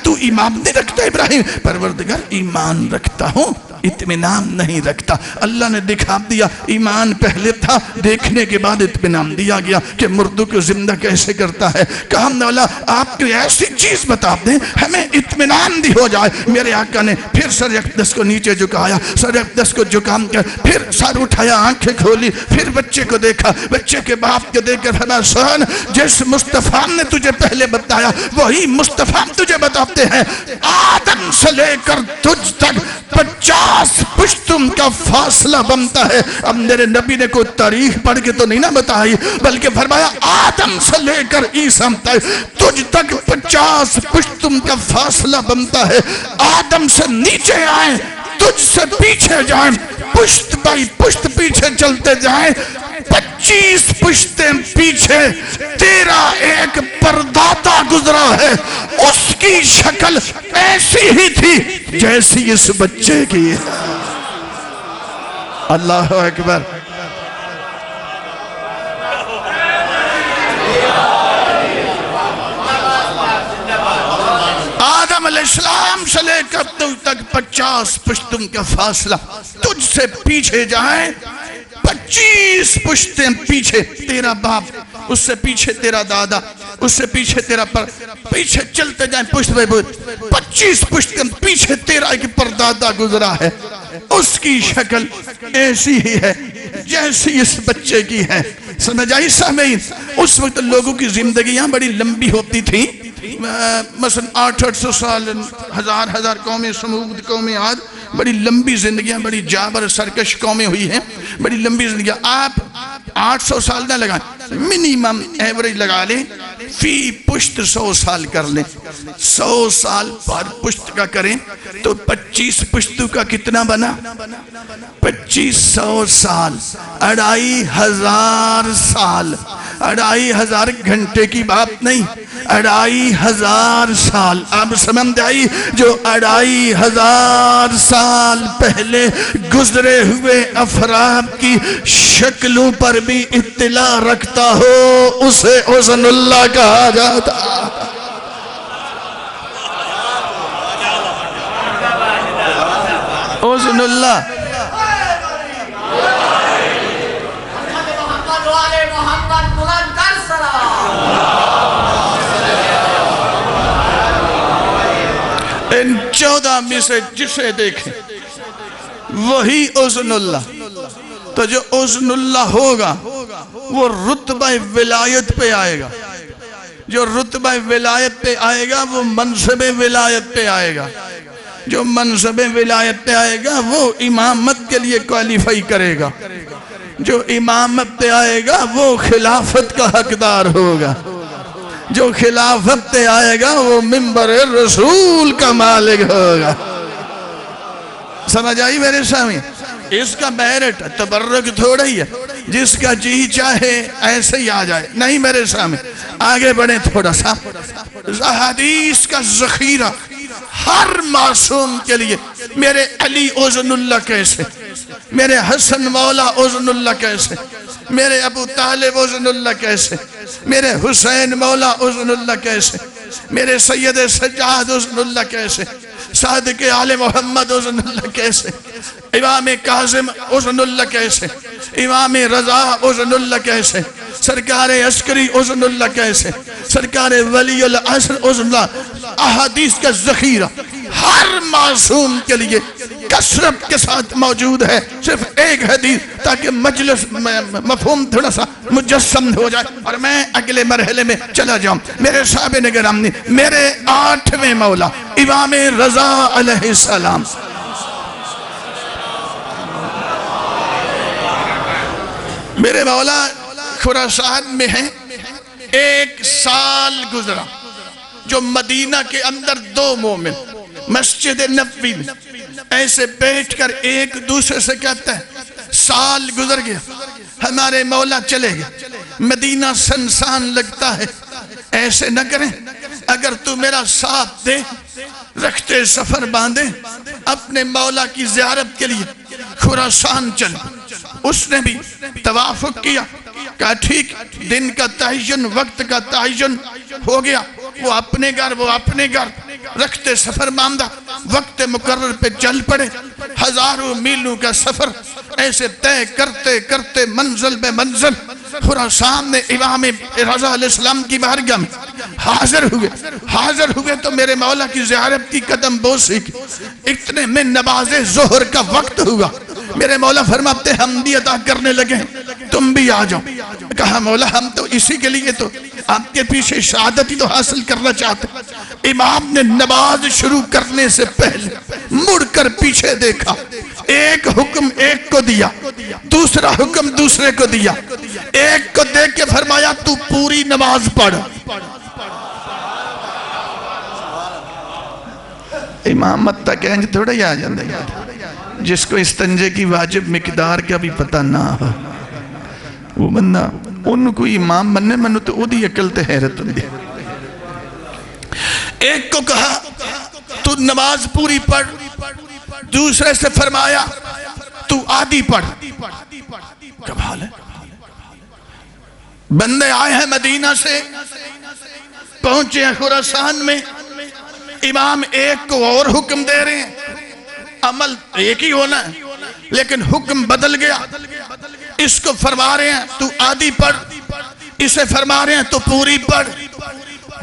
تو ایمان نہیں رکھتا ابراہیم؟ پروردگار ایمان رکھتا ہوں، اطمینان نہیں رکھتا. اللہ نے دکھا دیا ایمان پہلے تھا، دیکھنے کے بعد اطمینان دیا گیا کہ مردوں کو زندہ کیسے کرتا ہے. کہا مولا آپ کو ایسی چیز بتا دیں ہمیں اطمینان بھی ہو جائے. میرے آقا نے پھر سر اقدس کو نیچے جھکایا، سر اقدس کو جھکام کر پھر سر اٹھایا، آنکھیں کھولی، پھر بچے کو دیکھا، بچے کے باپ کو دیکھ کر فرمایا سن، جس مصطفیٰ نے تجھے پہلے بتایا وہی مصطفیٰ تجھے بتاتے ہیں. آدم سے لے کر تجھ تک 50 پشتم کا فاصلہ بنتا ہے. اب میرے نبی نے کوئی تاریخ پڑھ کے تو نہیں نہ بتائی بلکہ فرمایا آدم سے لے کر عیسیٰ تجھ تک 50 پشتم کا فاصلہ بنتا ہے. آدم سے نیچے آئیں، تجھ سے پیچھے جائیں، پشت بائی پشت پیچھے چلتے جائیں. 25 پشتیں پیچھے تیرا ایک پردادا گزرا ہے، اس کی شکل ایسی ہی تھی جیسی اس بچے کی ہے. اللہ اکبر. آدم علیہ السلام سے لے کر تجھ تک 50 پشتوں کا فاصلہ، تجھ سے پیچھے جائیں 25 پشتیں پیچھے تیرا باپ، اس سے پیچھے تیرا دادا، اس سے پیچھے تیرا پیچھے چلتے جائیں پشت بے پشت 25 پشتیں پیچھے تیرا ایک پردادا گزرا ہے. اس کی شکل ایسی ہی ہے جیسی اس بچے کی ہے. سمجھ آئی سامعین؟ اس وقت لوگوں کی زندگیاں بڑی لمبی ہوتی تھی، مثلا 800 سال، ہزار قومیں، سمود قومیں، آج بڑی لمبی زندگیاں، بڑی جابر سرکش قومیں ہوئی ہیں، بڑی لمبی زندگیاں. آپ 800 سال نہ لگائیں، منیمم ایوریج لگا لیں، فی پشت 100 سال کر لیں. 100 سال پر پشت کا کریں تو 25 پشتوں کا کتنا بنا؟ 2500 سال، 2500 سال. 2500 گھنٹے کی بات نہیں، 2500 سال. اب سمجھ آئی؟ جو 2500 سال پہلے گزرے ہوئے افراد کی شکلوں پر بھی اطلاع رکھتا ہو اسے وزن اللہ کہا جاتا. وزن اللہ. محمد 14 میں سے جسے دیکھیں وہی اذن اللہ. تو جو اذن اللہ ہوگا وہ رتبہ ولایت پہ آئے گا. جو رتبہ ولایت پہ آئے گا وہ منصب ولایت پہ آئے گا. جو منصب ولایت پہ آئے گا وہ امامت کے لیے کوالیفائی کرے گا. جو امامت پہ آئے گا وہ خلافت کا حقدار ہوگا. جو خلافت پہ آئے گا وہ منبر رسول کا مالک ہوگا. سمجھ آئی میرے سامنے؟ اس کا میرٹ تبرک تھوڑا ہی ہے جس کا جی چاہے ایسے ہی آ جائے. نہیں میرے سامنے آگے بڑھیں تھوڑا سا. حدیث کا ذخیرہ ہر معصوم کے لیے. میرے علی اذن اللہ کیسے, میرے حسن مولا اذن اللہ کیسے, میرے ابو طالب اذن اللہ کیسے, میرے حسین مولا اذن اللہ کیسے, میرے سید سجاد اذن اللہ کیسے, صادق آل محمد اذن اللہ کیسے, امام کاظم اذن اللہ کیسے, امام رضا اذن اللہ کیسے, سرکار عسکری اذن اللہ کیسے, سرکار ولی العصر اذن اللہ. احادیث کا ذخیرہ ہر معصوم کے لیے کثرت کے ساتھ موجود ہے. صرف ایک حدیث تاکہ مجلس مفہوم تھوڑا سا مجسم ہو جائے اور میں اگلے مرحلے میں چلا جاؤں. میرے صاحب نگرامی, میرے 8ویں مولا امام رضا علیہ السلام, میرے مولا خراسان میں ہیں. 1 سال گزرا جو مدینہ کے اندر 2 مومن مسجد نبوی میں ایسے بیٹھ کر ایک دوسرے سے کہتے ہیں سال گزر گیا, ہمارے مولا چلے گئے, مدینہ سنسان لگتا ہے. ایسے نہ کریں, اگر تو میرا ساتھ دے, رکھتے سفر باندھے, اپنے مولا کی زیارت کے لیے خراسان چل. اس نے بھی توافق کیا, کہا ٹھیک, دن کا تعین, وقت کا تعین ہو گیا. وہ اپنے گھر رکھتے سفر باندھا, وقت مقرر پہ چل پڑے. ہزاروں میلوں کا سفر ایسے طے کرتے کرتے منزل بے منزل خراسان میں امام رضا علیہ السلام کی بارگاہ میں حاضر ہوئے تو میرے مولا کی زیارت کی قدم بوسی کی. اتنے میں نماز ظہر کا وقت ہوا. میرے مولا فرماتے ہم بھی ادا کرنے لگے ہیں, تم بھی آ جاؤ. کہا مولا ہم تو اسی کے لیے تو آپ کے پیچھے شہادت ہی تو حاصل کرنا چاہتے. امام نے نماز شروع کرنے سے پہلے مڑ کر پیچھے دیکھا, ایک حکم ایک کو دیا, دوسرا حکم دوسرے کو دیا. ایک کو دیکھ کے فرمایا تو پوری نماز پڑھ. امامت تک انج تھوڑا ہی آ جاندے جس کو استنجے کی واجب مقدار کا بھی پتہ نہ ہو, وہ بندہ ان کو امام مننے منو تو او دی عقل تے حیرت ہوندی. ایک کو کہا تو نماز پوری پڑھ, دوسرے سے فرمایا تو آدھی پڑھ. کب حال ہے, بندے آئے ہیں مدینہ سے, پہنچے ہیں خراسان میں, امام ایک کو اور حکم دے رہے ہیں. عمل ایک ہی ہونا ہے لیکن حکم بدل گیا. اس کو فرما رہے ہیں تو آدھی پڑھ, اسے فرما رہے ہیں تو پوری پڑھ.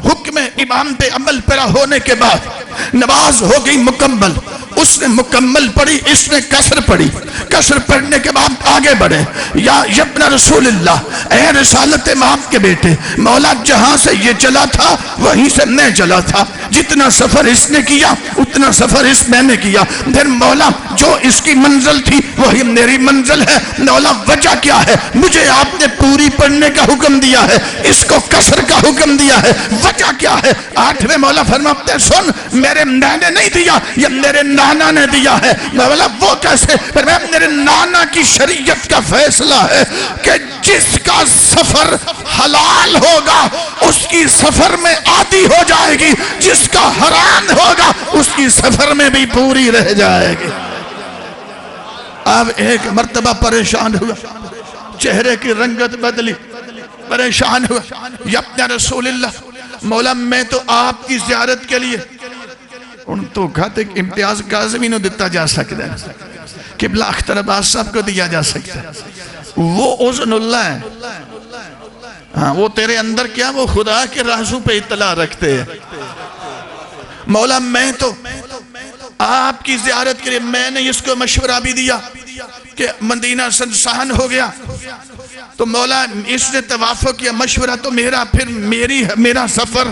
حکم امام پہ عمل پیرا ہونے کے بعد نماز ہو گئی مکمل. اس نے مکمل پڑھی, اس نے قصر پڑھی. قصر پڑھنے کے بعد آگے بڑھے. یا ابن رسول اللہ, اے رسالت امام کے بیٹے, مولا جہاں سے یہ چلا تھا وہیں سے میں چلا تھا. جتنا سفر اس نے کیا اتنا سفر اس میں نے کیا. پھر مولا جو اس کی منزل تھی وہی میری منزل ہے. مولا وجہ کیا ہے, مجھے آپ نے پوری پڑھنے کا حکم دیا ہے, اس کو قصر کا حکم دیا ہے, وجہ کیا ہے؟ 8ویں مولا فرماتے ہیں سن, میرے میں نے نہیں دیا, یہ میرے نانا نے دیا ہے. مولا وہ کیسے؟ میرے نانا کی شریعت کا فیصلہ ہے کہ جس کا سفر حلال ہوگا اس کی سفر میں آدھی ہو جائے گی, جس کا حرام ہوگا اس کی سفر میں بھی پوری رہ جائے گی. اب ایک مرتبہ پریشان ہوا, چہرے کی رنگت بدلی, پریشان ہوا. یا اپنے رسول اللہ, مولا میں تو آپ کی زیارت کے لیے, ان تو کہتے کہ امتیاز کاظمی نو دیتا جا سکتا ہے, قبلہ اختر عباس صاحب کو دیا جا سکتا ہے, وہ اذن اللہ ہے. ہاں وہ تیرے اندر کیا, وہ خدا کے رازوں پہ اطلاع رکھتے ہیں. مولا میں تو آپ کی زیارت کے لیے میں نے اس کو مشورہ بھی دیا کہ مدینہ سنسان ہو گیا، تو مولا اس نے طواف کیا، مشورہ تو میرا، پھر میرا سفر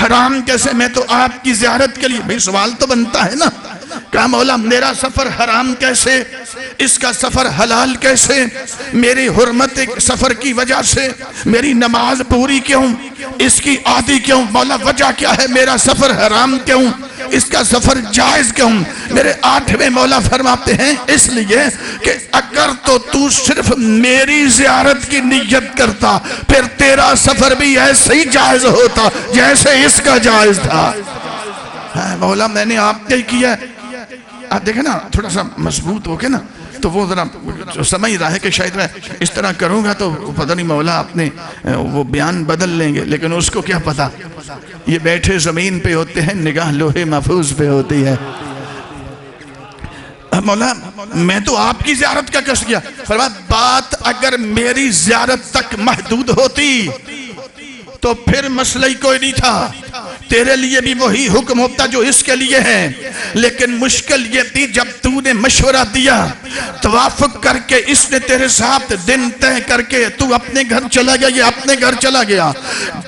حرام کیسے؟ میں تو آپ کی زیارت کے لیے، بھئی سوال تو بنتا ہے نا، کہا مولا میرا سفر حرام کیسے، اس کا سفر حلال کیسے؟ میری حرمت سفر کی وجہ سے میری نماز پوری کیوں، اس کی عادی کیوں؟ مولا وجہ کیا ہے؟ میرا سفر حرام کیوں، اس کا سفر جائز کیوں؟ میرے 8ویں مولا فرماتے ہیں اس لیے کہ اگر تو صرف میری زیارت کی نیت کرتا پھر تیرا سفر بھی ایسے ہی جائز ہوتا جیسے اس کا جائز تھا۔ مولا میں نے آپ کے کیا ہے، آپ دیکھیں نا تھوڑا سا مضبوط ہو کے نا، تو وہ ذرا سمجھ رہا ہے کہ شاید میں اس طرح کروں گا تو پتہ نہیں مولا اپنے وہ بیان بدل لیں گے، لیکن اس کو کیا پتا، یہ بیٹھے زمین پہ ہوتے ہیں، نگاہ لوہے محفوظ پہ ہوتی ہے۔ مولا میں تو آپ کی زیارت کا قصد کیا، فرمایا بات اگر میری زیارت تک محدود ہوتی تو پھر مسئلہ ہی کوئی نہیں تھا، تیرے لیے بھی وہی حکم ہوتا جو اس کے لیے ہے، لیکن مشکل یہ تھی جب تو نے مشورہ دیا، توافق کر کے اس نے تیرے ساتھ دن طے کر کے تو اپنے گھر چلا گیا، یہ اپنے گھر چلا گیا،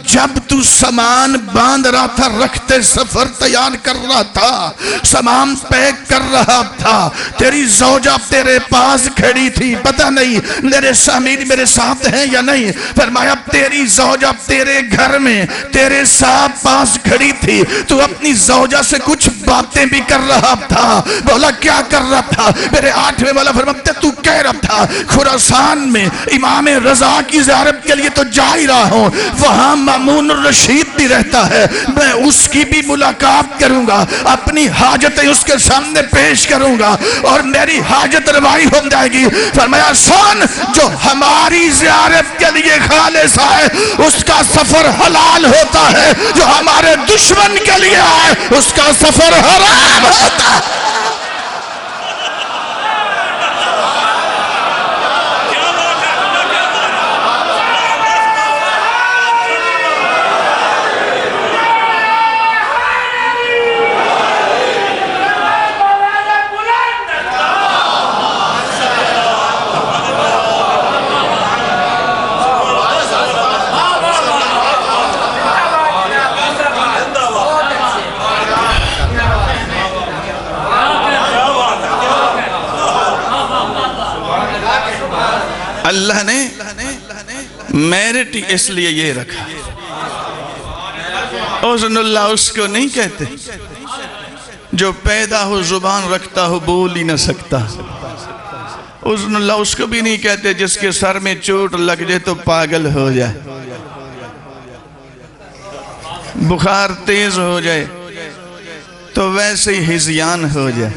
جب تو سامان باندھ رہا تھا، رکھتے سفر تیار کر رہا تھا، سامان پیک کر رہا تھا، تیری زوجہ تیرے پاس کھڑی تھی، پتہ نہیں میرے سامعین میرے ساتھ ہیں یا نہیں، فرمایا تیری زوجہ تیرے گھر میں تیرے ساتھ پاس کھڑی تھی، تو اپنی زوجہ سے کچھ باتیں بھی کر رہا تھا، بولا کیا کر رہا تھا؟ میرے 8ویں والا فرماتے تو کہہ رہا تھا خراسان میں امام رضا کی زیارت کے لیے تو جا ہی رہا ہوں، وہاں مامون الرشید بھی رہتا ہے، میں اس کی بھی ملاقات کروں گا، اپنی حاجتیں اس کے سامنے پیش کروں گا اور میری حاجت روائی ہو جائے گی۔ فرمایا سن، جو ہماری زیارت کے لیے خالص آئے اس کا سفر حلال ہوتا ہے، جو ہمارے دشمن کے لیے آئے اس کا سفر حرام ہوتا ہے۔ اللہ نے میرٹ اس لیے یہ رکھا، اذن اللہ اس کو نہیں کہتے جو پیدا ہو زبان رکھتا ہو بول ہی نہ سکتا، اذن اللہ اس کو بھی نہیں کہتے جس کے سر میں چوٹ لگ جائے تو پاگل ہو جائے، بخار تیز ہو جائے تو ویسے ہی ہزیان ہو جائے،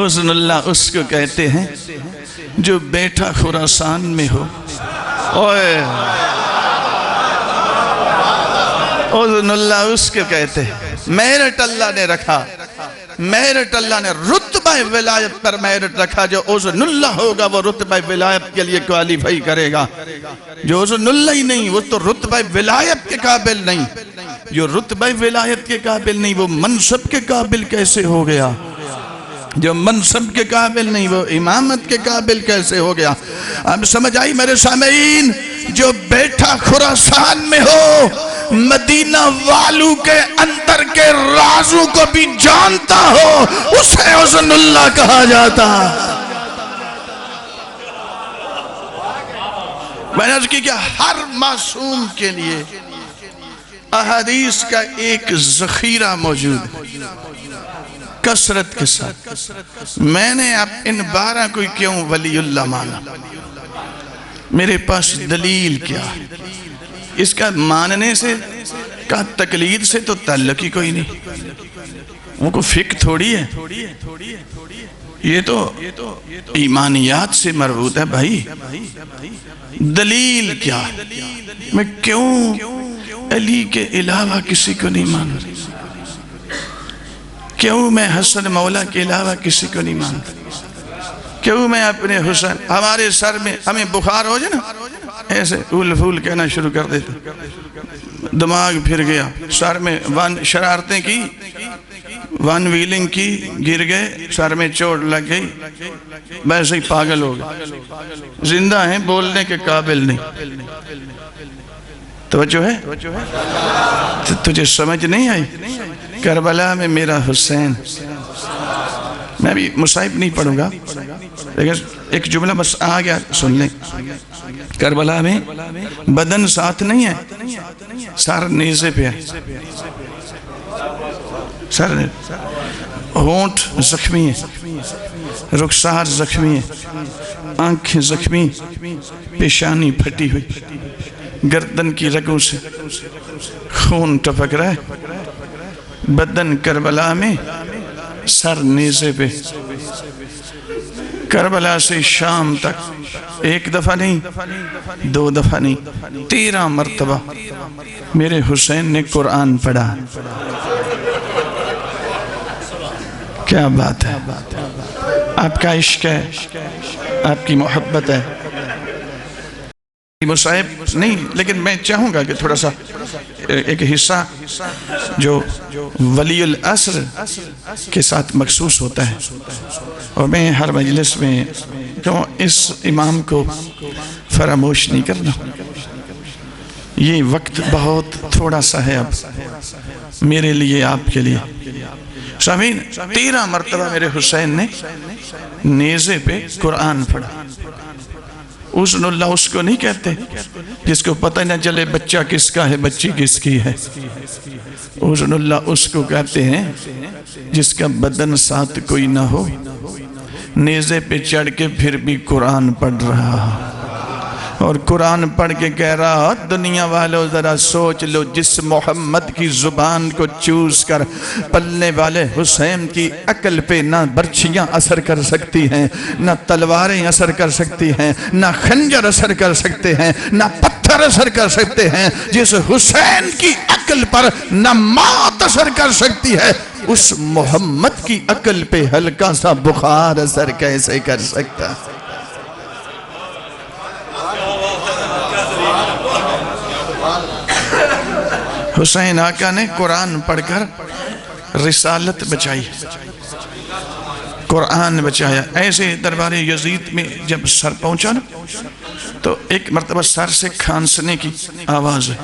اذن اللہ اس کو کہتے ہیں جو بیٹھا خراسان میں ہو، اذن اللہ اس کو کہتے ہیں، میرٹ اللہ نے رکھا، میرٹ اللہ نے رتبہ ولایت پر میرٹ رکھا، جو اذن اللہ ہوگا وہ رتبہ ولایت کے لیے کوالیفائی کرے گا، جو اذن اللہ ہی نہیں وہ تو رتبہ ولایت کے قابل نہیں، جو رتبہ ولایت کے قابل نہیں وہ منصب کے قابل کیسے ہو گیا، جو منصب کے قابل نہیں وہ امامت کے قابل کیسے ہو گیا؟ اب سمجھ آئی میرے سامعین؟ جو بیٹھا خراسان میں ہو مدینہ والو کے اندر کے رازوں کو بھی جانتا ہو اسے اذن اللہ کہا جاتا۔ میں نے عرض کی کہ ہر معصوم کے لیے احادیث کا ایک ذخیرہ موجود ہے کثرت کے ساتھ، میں نے اب ان 12 کو کیوں ولی اللہ مانا، میرے پاس دلیل کیا ہے، اس کا ماننے سے کا تقلید سے تو تعلق ہی کوئی نہیں، وہ کو فقہ تھوڑی ہے، یہ تو ایمانیات سے مربوط ہے بھائی، دلیل کیا ہے، میں کیوں علی کے علاوہ کسی کو نہیں مان رہی، کیوں میں حسن مولا کے علاوہ کسی کو نہیں مانتا، کیوں میں اپنے حسن، ہمارے سر میں ہمیں بخار ہو جائے نا ایسے اول پھول کہنا شروع کر دیتے، دماغ پھر گیا، سر میں شرارتیں کی، ون ویلنگ کی، گر گئے، سر میں چوٹ لگ گئی، ویسے ہی پاگل ہو گئے، زندہ ہیں، بولنے کے قابل نہیں۔ توجہ ہے؟ تجھے سمجھ نہیں آئی؟ کربلا میں میرا حسین، میں بھی مصائب نہیں پڑھوں گا لیکن ایک جملہ بس آ گیا سن لیں۔ کربلا میں بدن ساتھ نہیں ہے، سر نیزے پہ ہے، سر ہونٹ زخمی ہے، رخسار زخمی ہے، آنکھیں زخمی، پیشانی پھٹی ہوئی، گردن کی رگوں سے خون ٹپک رہا ہے، بدن کربلا میں، سر نیزے پہ۔ کربلا سے شام تک ایک دفعہ نہیں، دو دفعہ نہیں، 13 مرتبہ میرے حسین نے قرآن پڑھا۔ کیا بات ہے! آپ کا عشق ہے، آپ کی محبت ہے۔ مصائب نہیں، لیکن میں چاہوں گا کہ تھوڑا سا ایک حصہ جو ولی العصر کے ساتھ مخصوص ہوتا ہے، اور میں ہر مجلس میں کہوں اس امام کو فراموش نہیں کرنا۔ یہ وقت بہت تھوڑا سا ہے اب میرے لیے، آپ کے لیے۔ سامعین، 13 مرتبہ میرے حسین نے نیزے پہ قرآن پڑھا۔ اذن اللہ اس کو نہیں کہتے جس کو پتہ نہ چلے بچہ کس کا ہے، بچی کس کی ہے۔ اذن اللہ اس کو کہتے ہیں جس کا بدن ساتھ کوئی نہ ہو، نیزے پہ چڑھ کے پھر بھی قرآن پڑھ رہا، اور قرآن پڑھ کے کہہ رہا، دنیا والوں ذرا سوچ لو، جس محمد کی زبان کو چوز کر پلنے والے حسین کی عقل پہ نہ برچھیاں اثر کر سکتی ہیں، نہ تلواریں اثر کر سکتی ہیں، نہ خنجر اثر کر سکتے ہیں، نہ پتھر اثر کر سکتے ہیں، جس حسین کی عقل پر نہ موت اثر کر سکتی ہے، اس محمد کی عقل پہ ہلکا سا بخار اثر کیسے کر سکتا ہے؟ حسین آقا نے قرآن پڑھ کر رسالت بچائی، قرآن بچایا۔ ایسے دربار یزید میں جب سر پہنچا نا تو ایک مرتبہ سر سے کھانسنے کی آواز ہے،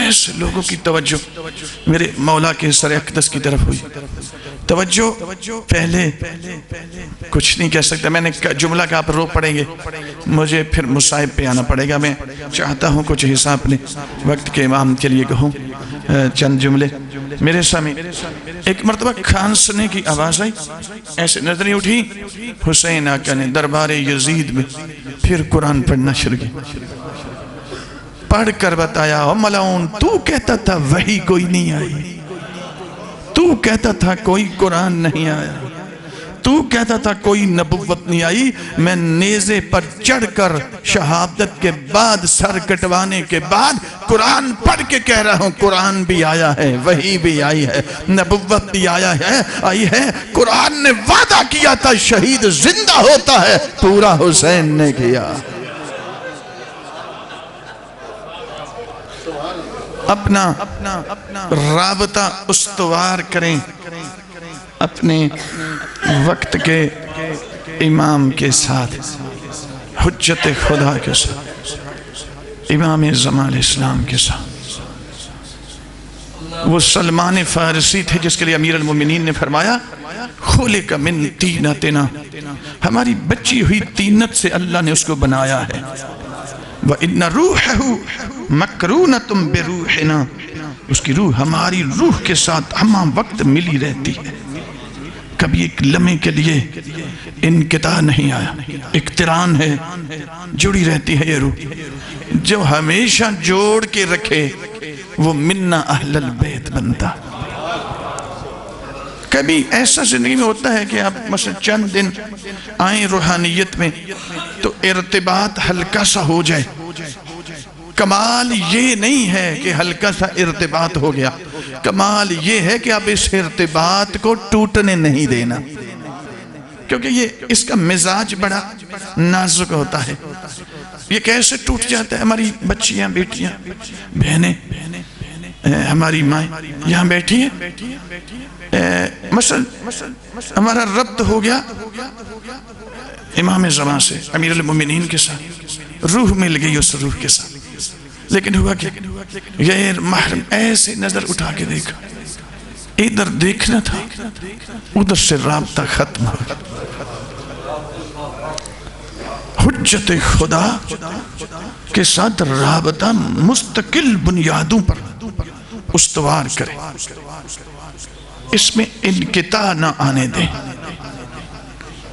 ایسے لوگوں کی توجہ میرے مولا کے سر اقدس کی طرف ہوئی۔ توجہ پہلے کچھ نہیں کہہ سکتا، میں نے جملہ کا آپ رو پڑیں گے، مجھے پھر مصائب پہ آنا پڑے گا۔ میں چاہتا ہوں کچھ حصہ اپنے وقت کے امام کے لیے کہوں، چند جملے میرے سامنے۔ ایک مرتبہ کھانسنے کی آواز آئی، ایسے نظریں اٹھی، حسین آقا نے دربار یزید میں پھر قرآن پڑھنا شروع کیا۔ پڑھ کر بتایا، او ملعون، تو کہتا تھا وحی کوئی نہیں آئی، تو کہتا تھا کوئی قرآن نہیں آیا، تو کہتا تھا کوئی نبوت نہیں آئی، میں نیزے پر چڑھ کر شہادت کے بعد، سر کٹوانے کے بعد قرآن پڑھ کے کہہ رہا ہوں، قرآن بھی آیا ہے، وحی بھی آئی ہے، نبوت بھی آئی ہے۔ قرآن نے وعدہ کیا تھا شہید زندہ ہوتا ہے، پورا حسین نے کیا۔ اپنا رابطہ استوار کریں اپنے وقت کے امام کے ساتھ، حجت خدا کے ساتھ، امام زمان اسلام کے ساتھ۔ وہ سلمان فارسی تھے جس کے لیے امیر المومنین نے فرمایا، خلق من طینتنا، ہماری بچی ہوئی طینت سے اللہ نے اس کو بنایا ہے۔ وَإِنَّ رُوحَهُ مَقْرُونَةٌ بِرُوحِنَا، اس کی روح ہماری روح کے ساتھ ہمہ وقت ملی رہتی ہے، کبھی ایک لمحے کے لیے انقطاع نہیں آیا، اقتران ہے، جڑی رہتی ہے یہ روح۔ جو ہمیشہ جوڑ کے رکھے وہ منا اہل البیت بنتا۔ کبھی ایسا زندگی میں ہوتا ہے کہ آپ مثلا چند دن آئیں روحانیت میں تو ارتباط ہلکا سا ہو جائے۔ کمال یہ نہیں ہے کہ ہلکا سا ارتباط ہو گیا، کمال یہ ہے کہ آپ اس ارتباط کو ٹوٹنے نہیں دینا، کیونکہ یہ اس کا مزاج بڑا نازک ہوتا ہے۔ یہ کیسے ٹوٹ جاتا ہے؟ ہماری بچیاں، بیٹیاں، بہنیں ہماری مائیں یہاں بیٹھی ہیں، مثلا ہمارا ربط ہو گیا امام زمان سے، امیر المومنین کے ساتھ، روح مل گئی اس روح کے ساتھ، لیکن ہوا کہ غیر محرم ایسے نظر اٹھا کے دیکھا، ادھر دیکھنا تھا ادھر سے رابطہ ختم ہو گیا۔ حجت خدا کے ساتھ رابطہ مستقل بنیادوں پر استوار کرے، اس میں انقطاع نہ آنے دیں۔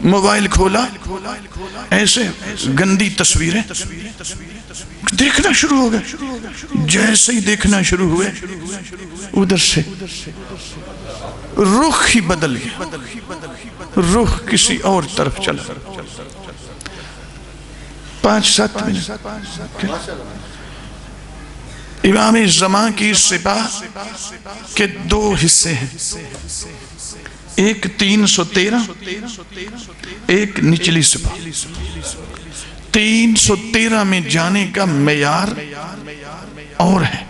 موبائل کھولا، ایسے گندی تصویریں دیکھنا شروع ہو گئے، جیسے ہی دیکھنا شروع ہوئے ادھر سے رخ ہی بدل گیا، رخ کسی اور طرف چلا۔ 5-7 منٹ امام زمان کی سپاہ کے 2 حصے ہیں، ایک 313، ایک نچلی سپاہ۔ 313 میں جانے کا معیار اور ہے،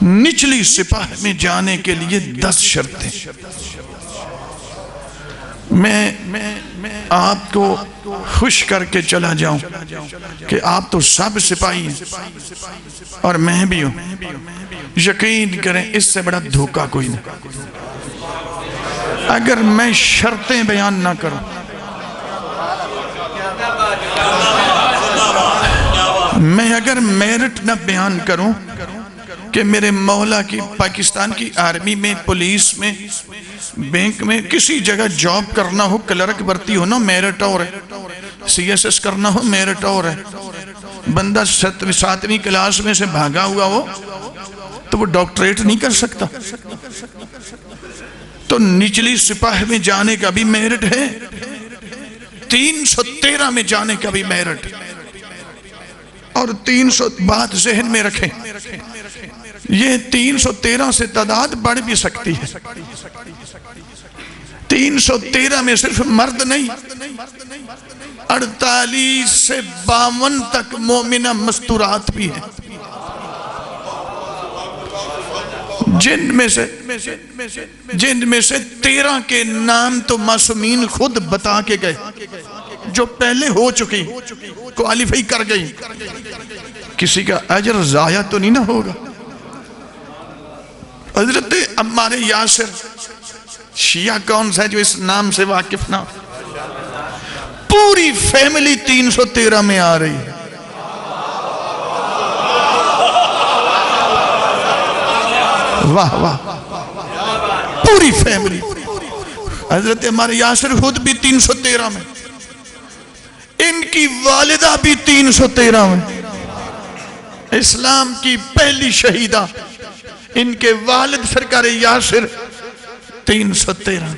نچلی سپاہ میں جانے کے لیے 10 شرطیں۔ میں آپ کو خوش کر کے چلا جاؤں کہ آپ تو سب سپاہی ہیں اور میں بھی ہوں، یقین کریں اس سے بڑا دھوکہ کوئی نہیں۔ اگر میں شرطیں بیان نہ کروں، میں اگر میرٹ نہ بیان کروں کہ میرے مولا کی پاکستان کی آرمی میں، پولیس میں، بینک میں کسی جگہ جاب کرنا ہو، کلرک بھرتی ہونا میرٹ اور ہے، سی ایس ایس کرنا ہو میرٹ اور ہے، بندہ 7ویں کلاس میں سے بھاگا ہوا ہو تو وہ ڈاکٹریٹ نہیں کر سکتا، تو نچلی سپاہ میں جانے کا بھی میرٹ ہے، 313 میں جانے کا بھی میرٹ ہے۔ اور 300 بات ذہن میں رکھیں، یہ 313 سے تعداد بڑھ بھی سکتی ہے۔ 313 میں صرف مرد نہیں، 48 سے 52 تک مومنہ مستورات بھی ہیں، جن میں سے 13 کے نام تو معصومین خود بتا کے گئے، جو پہلے ہو چکی، کوالیفائی کر گئی، کسی کا اجر ضائع تو نہیں نہ ہوگا۔ حضرت عمار یاسر، شیعہ کون سا ہے جو اس نام سے واقف نہ ہو؟ پوری فیملی 313 میں آ رہی ہے۔ واہ واہ، پوری فیملی۔ حضرت عمار یاسر خود بھی 313 میں، ان کی والدہ بھی 313 میں، اسلام کی پہلی شہیدہ، ان کے والد سرکار یاسر 313۔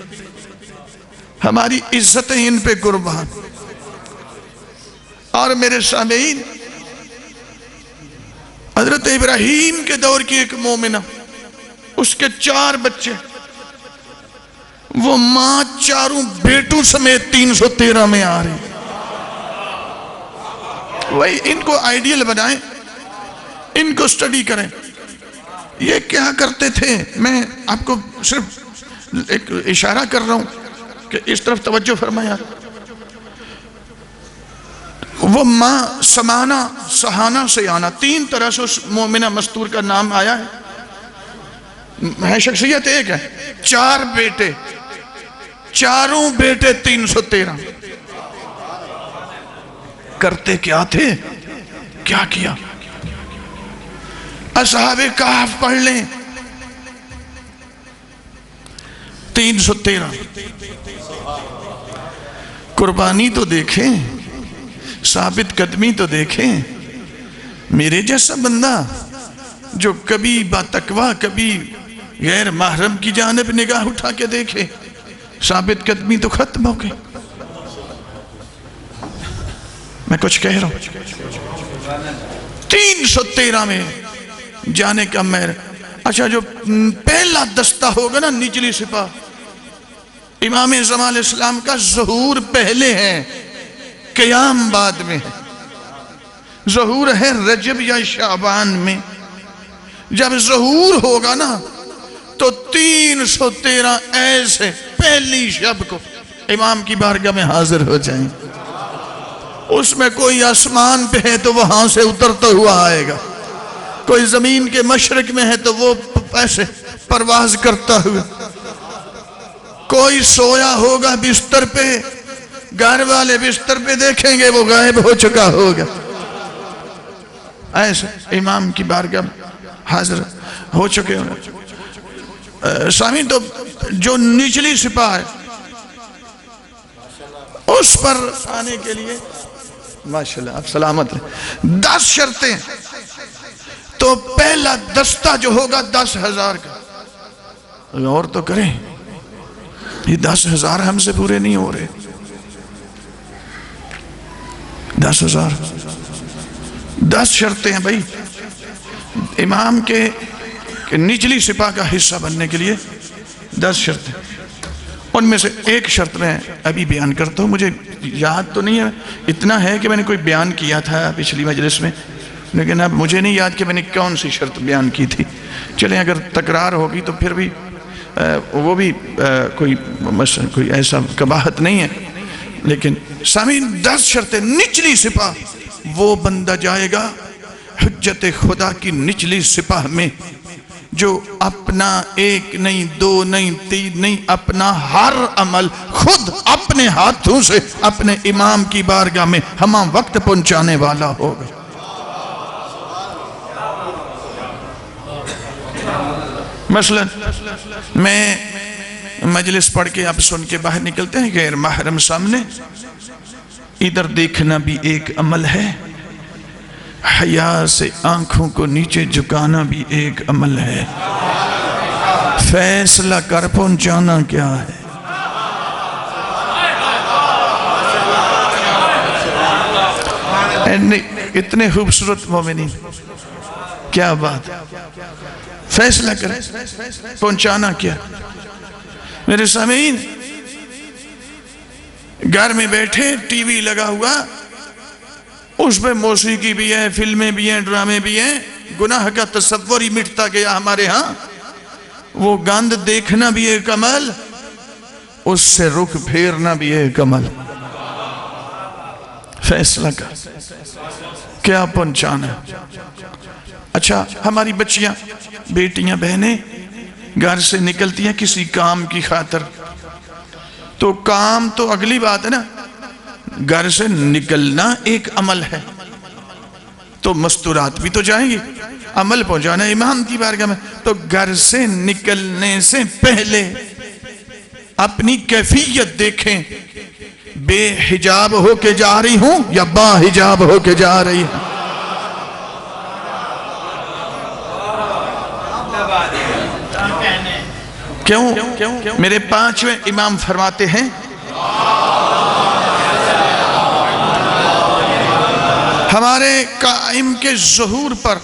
ہماری عزتیں ان پہ قربان۔ اور میرے سامعین، حضرت ابراہیم کے دور کی ایک مومنہ، اس کے 4 بچے، وہ ماں 4 بیٹوں سمیت 313 میں آ رہی۔ وہی ان کو آئیڈیل بنائیں، ان کو سٹڈی کریں۔ یہ کیا کرتے تھے؟ میں آپ کو صرف ایک اشارہ کر رہا ہوں کہ اس طرف توجہ فرمایا۔ وہ ماں سمانہ، سہانہ سے آنا، 3 طرح سے اس مومنہ مستور کا نام آیا ہے شخصیت ایک ہے، 4 بیٹے، 4 بیٹے 313۔ کرتے کیا تھے؟ کیا کیا؟ اصحاب کہف پڑھ لیں، 313۔ قربانی تو دیکھیں، ثابت قدمی تو دیکھیں۔ میرے جیسا بندہ جو کبھی باتقوی، کبھی غیر محرم کی جانب نگاہ اٹھا کے دیکھے، ثابت قدمی تو ختم ہو گئی۔ میں کچھ کہہ رہا ہوں، 313 میں جانے کا مہر۔ اچھا، جو پہلا دستہ ہوگا نا نچلی سپاہ، امام زمان علیہ السلام کا ظہور پہلے ہے، قیام بعد میں ہے۔ ظہور ہے رجب یا شعبان میں، جب ظہور ہوگا نا تو 313 ایسے پہلی شب کو امام کی بارگاہ میں حاضر ہو جائیں. اس میں کوئی آسمان پہ ہے تو وہاں سے اترتا ہوا آئے گا, کوئی زمین کے مشرق میں ہے تو وہ ایسے پرواز کرتا ہوا, کوئی سویا ہوگا بستر پہ, گھر والے بستر پہ دیکھیں گے وہ غائب ہو چکا ہوگا. ایسے امام کی بارگاہ حاضر ہو چکے ہوئے. سامعین, تو جو نچلی سپاہ ہے اس پر آنے کے لیے ماشاءاللہ آپ سلامت رہیں. 10 شرطیں. تو پہلا دستہ جو ہوگا 10,000 کا. غور تو کریں, یہ 10,000 ہم سے پورے نہیں ہو رہے. 10,000 10 شرطیں ہیں بھائی امام کے نچلی سپاہ کا حصہ بننے کے لیے. 10 شرطیں. ان میں سے ایک شرط میں ابھی بیان کرتا ہوں, مجھے یاد تو نہیں ہے, اتنا ہے کہ میں نے کوئی بیان کیا تھا پچھلی مجلس میں, لیکن اب مجھے نہیں یاد کہ میں نے کون سی شرط بیان کی تھی. چلیں اگر تکرار ہوگی تو پھر بھی وہ بھی کوئی ایسا قباحت نہیں ہے. لیکن سامعین 10 شرطیں. نچلی سپاہ وہ بندہ جائے گا حجت خدا کی نچلی سپاہ میں جو اپنا 1 نہیں 2 نہیں 3 نہیں, اپنا ہر عمل خود اپنے ہاتھوں سے اپنے امام کی بارگاہ میں ہمہ وقت پہنچانے والا ہوگا. مثلا میں مجلس پڑھ کے آپ سن کے باہر نکلتے ہیں, غیر محرم سامنے, ادھر دیکھنا بھی ایک عمل ہے, حیا سے آنکھوں کو نیچے جھکانا بھی ایک عمل ہے, فیصلہ کر پہنچانا کیا ہے. اتنے خوبصورت مومنین, کیا بات, فیصلہ کر پہنچانا کیا. میرے سامعین, گھر میں بیٹھے ٹی وی لگا ہوا, اس پہ موسیقی بھی ہے, فلمیں بھی ہیں, ڈرامے بھی ہیں, گناہ کا تصور ہی مٹتا گیا ہمارے ہاں. وہ گند دیکھنا بھی ایک عمل, اس سے رخ پھیرنا بھی ایک عمل. فیصلہ کر کیا پہنچانا. اچھا, ہماری بچیاں, بیٹیاں, بہنیں گھر سے نکلتی ہیں کسی کام کی خاطر, تو کام تو اگلی بات ہے نا, گھر سے نکلنا ایک عمل ہے. تو مستورات بھی تو جائیں گی, عمل پہنچانا امام کی بارگاہ میں. تو گھر سے نکلنے سے پہلے اپنی کیفیت دیکھیں, بے حجاب ہو کے جا رہی ہوں یا با حجاب ہو کے جا رہی ہوں. کیوں؟ میرے 5ویں امام فرماتے ہیں ہمارے قائم کے ظہور پر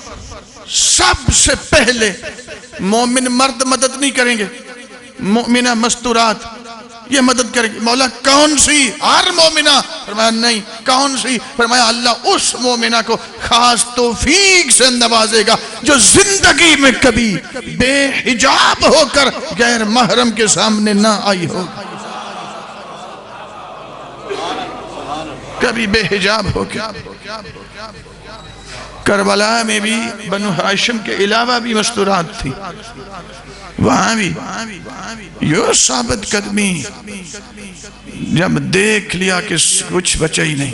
سب سے پہلے مومن مرد مدد نہیں کریں گے, مومنہ مستورات یہ مدد کریں گے. مولا کون سی؟ ہر مومنہ. فرمایا نہیں. کون سی؟ فرمایا اللہ اس مومنہ کو خاص توفیق سے نوازے گا جو زندگی میں کبھی بے حجاب ہو کر غیر محرم کے سامنے نہ آئی ہو, کبھی بے حجاب ہو کے. کربلا میں بھی بنو ہاشم کے علاوہ بھی مستورات تھی, وہاں بھی یہ ثابت قدمی. جب دیکھ لیا کہ کچھ بچا ہی نہیں,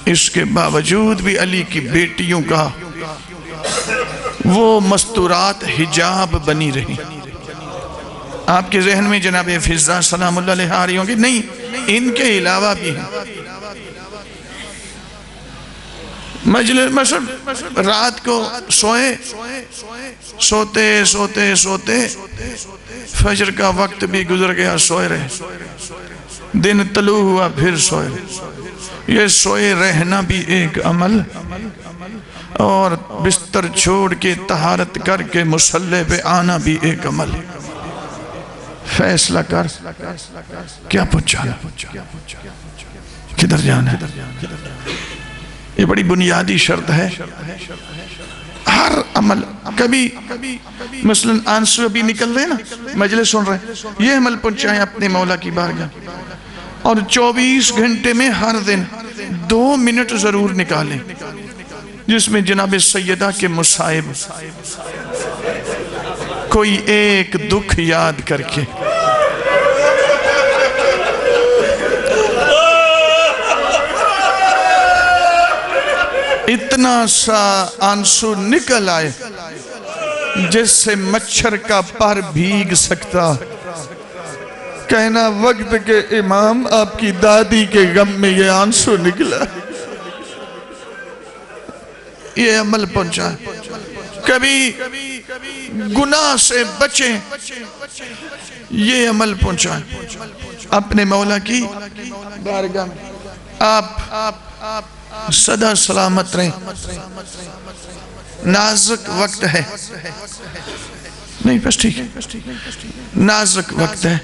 اس کے باوجود بھی علی کی بیٹیوں کا وہ مستورات حجاب بنی رہی. آپ کے ذہن میں جناب فضہ سلام اللہ علیہ آ رہی ہوں گی, نہیں, ان کے علاوہ بھی ہیں. مثلا رات کو سوتے فجر کا وقت بھی گزر گیا, سوئے رہے, دن طلوع ہوا پھر سوئے. یہ سوئے رہنا بھی ایک عمل, اور بستر چھوڑ کے طہارت کر کے مصلی پہ آنا بھی ایک عمل. فیصلہ کر کیا پہنچانا, کدھر جانا ہے. یہ بڑی بنیادی شرط ہے. ہر عمل کبھی مثلا آنسو ابھی نکل رہے نا مجلس سن رہے یہ عمل پہنچائیں اپنے مولا کی بارگاہ اور 24 گھنٹے میں ہر دن 2 منٹ ضرور نکالیں جس میں جناب سیدہ کے مصائب کوئی ایک دکھ یاد کر کے اتنا سا آنسو نکل آئے جس سے مچھر کا پر بھیگ سکتا کہنا وقت کے امام آپ کی دادی کے غم میں یہ آنسو نکلا یہ عمل پہنچا کبھی گناہ سے بچیں یہ عمل پہنچا اپنے مولا کی بارگاہ میں آپ صدا سلامت رہیں نازک وقت ہے نہیں بس ٹھیک ہے نازک وقت ہے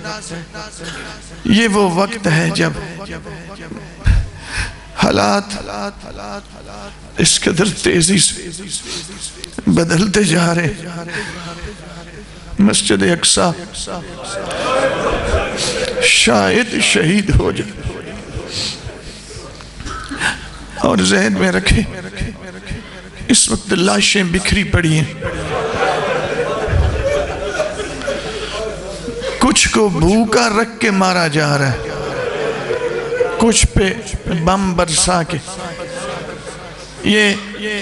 یہ وہ وقت ہے جب حالات اس قدر تیزی سے بدلتے جا رہے مسجد اقصی شاید شہید ہو جائے اور ذہن میں رکھے اس وقت لاشیں بکھری پڑی ہیں کچھ کو بھوکا رکھ کے مارا جا رہا ہے کچھ پہ بم برسا کے یہ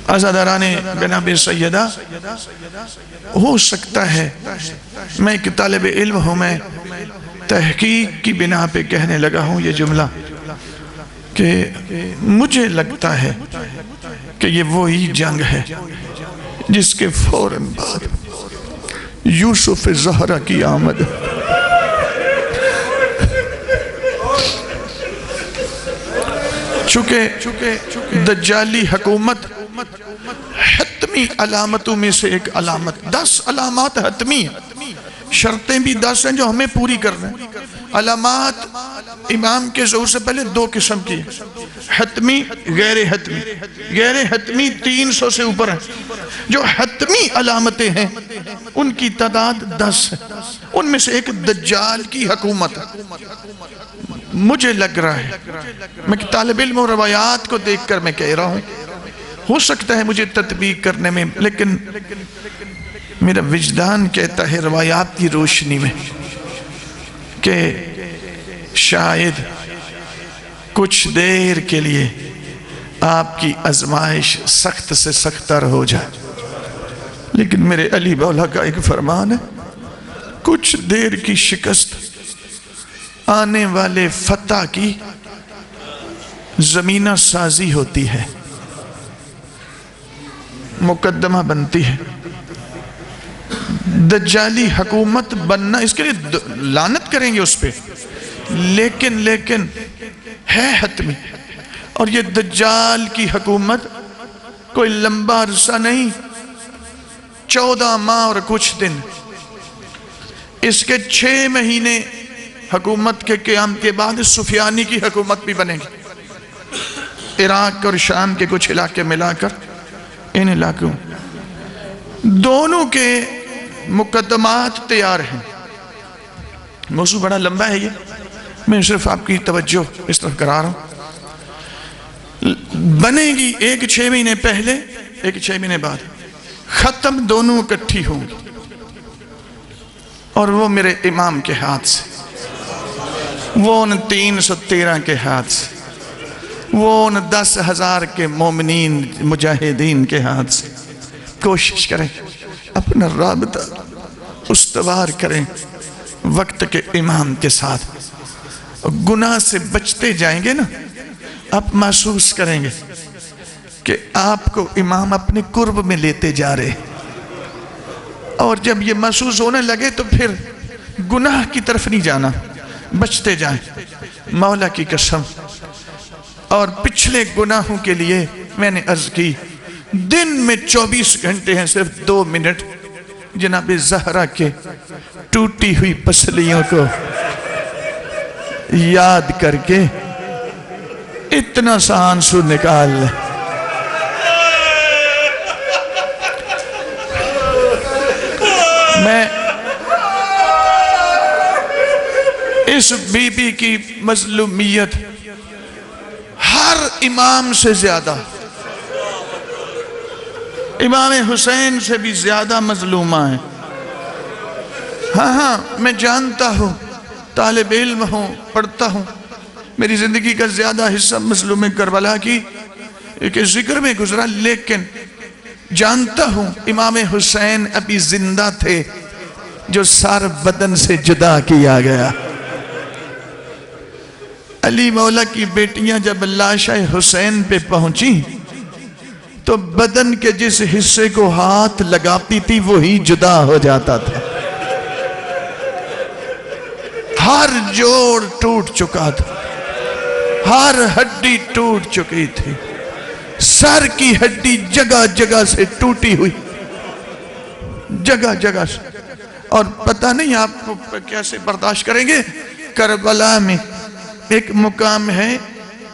عزاداران جناب سیدہ ہو سکتا ہے میں ایک طالب علم ہوں میں تحقیق کی بنا پہ کہنے لگا ہوں یہ جملہ کہ مجھے لگتا ہے کہ یہ وہی جنگ ہے جس کے فوراً بعد یوسف زہرہ کی آمد چونکہ دجالی حکومت حتمی علامتوں میں سے ایک علامت 10 علامات حتمی ہیں شرطیں بھی 10 ہیں جو ہمیں پوری کر رہے ہیں علامات امام کے ظہور سے پہلے 2 قسم کی حتمی غیر حتمی غیر حتمی 300 سے اوپر ہیں جو حتمی علامتیں ہیں ان کی تعداد 10 ہے ان میں سے ایک دجال کی حکومت ہے مجھے لگ رہا ہے میں طالب علم و روایات کو دیکھ کر میں کہہ رہا ہوں ہو سکتا ہے مجھے تطبیق کرنے میں لیکن میرا وجدان کہتا ہے روایات کی روشنی میں کہ شاید کچھ دیر کے لیے آپ کی آزمائش سخت سے سختر ہو جائے لیکن میرے علی مولا کا ایک فرمان ہے کچھ دیر کی شکست آنے والے فتح کی زمینہ سازی ہوتی ہے مقدمہ بنتی ہے دجالی حکومت بننا اس کے لیے لعنت کریں گے اس پہ لیکن ہے حتمی اور یہ دجال کی حکومت کوئی لمبا عرصہ نہیں 14 ماہ اور کچھ دن اس کے 6 مہینے حکومت کے قیام کے بعد سفیانی کی حکومت بھی بنے گی عراق اور شام کے کچھ علاقے ملا کر ان علاقوں دونوں کے مقدمات تیار ہیں موضوع بڑا لمبا ہے یہ میں صرف آپ کی توجہ اس طرف کرا رہا ہوں بنے گی ایک 6 مہینے پہلے ایک 6 مہینے بعد ختم دونوں اکٹھی ہوں گی اور وہ میرے امام کے ہاتھ سے وہ ان 313 کے ہاتھ سے وہ ان 10,000 کے مومنین مجاہدین کے ہاتھ سے کوشش کریں اپنا رابطہ استوار کریں وقت کے امام کے ساتھ گناہ سے بچتے جائیں گے نا آپ محسوس کریں گے کہ آپ کو امام اپنے قرب میں لیتے جا رہے اور جب یہ محسوس ہونے لگے تو پھر گناہ کی طرف نہیں جانا بچتے جائیں مولا کی قسم اور پچھلے گناہوں کے لیے میں نے عرض کی دن میں 24 گھنٹے ہیں صرف 2 منٹ جناب زہرہ کے ٹوٹی ہوئی پسلیوں کو یاد کر کے اتنا سا آنسو نکال لیں میں اس بی بی کی مظلومیت ہر امام سے زیادہ، امام حسین سے بھی زیادہ مظلومہ ہے۔ ہاں میں جانتا ہوں، طالب علم ہوں، پڑھتا ہوں، میری زندگی کا زیادہ حصہ مظلوم کربلا کی کہ ذکر میں گزرا، لیکن جانتا ہوں امام حسین ابھی زندہ تھے جو سار بدن سے جدا کیا گیا۔ علی مولا کی بیٹیاں جب لاشِ حسین پہ پہنچی تو بدن کے جس حصے کو ہاتھ لگاتی تھی وہی جدا ہو جاتا تھا۔ ہر جوڑ ٹوٹ چکا تھا، ہر ہڈی ٹوٹ چکی تھی، سر کی ہڈی جگہ جگہ سے ٹوٹی ہوئی، جگہ جگہ سے۔ اور پتہ نہیں آپ کو کیسے برداشت کریں گے، کربلا میں ایک مقام ہے،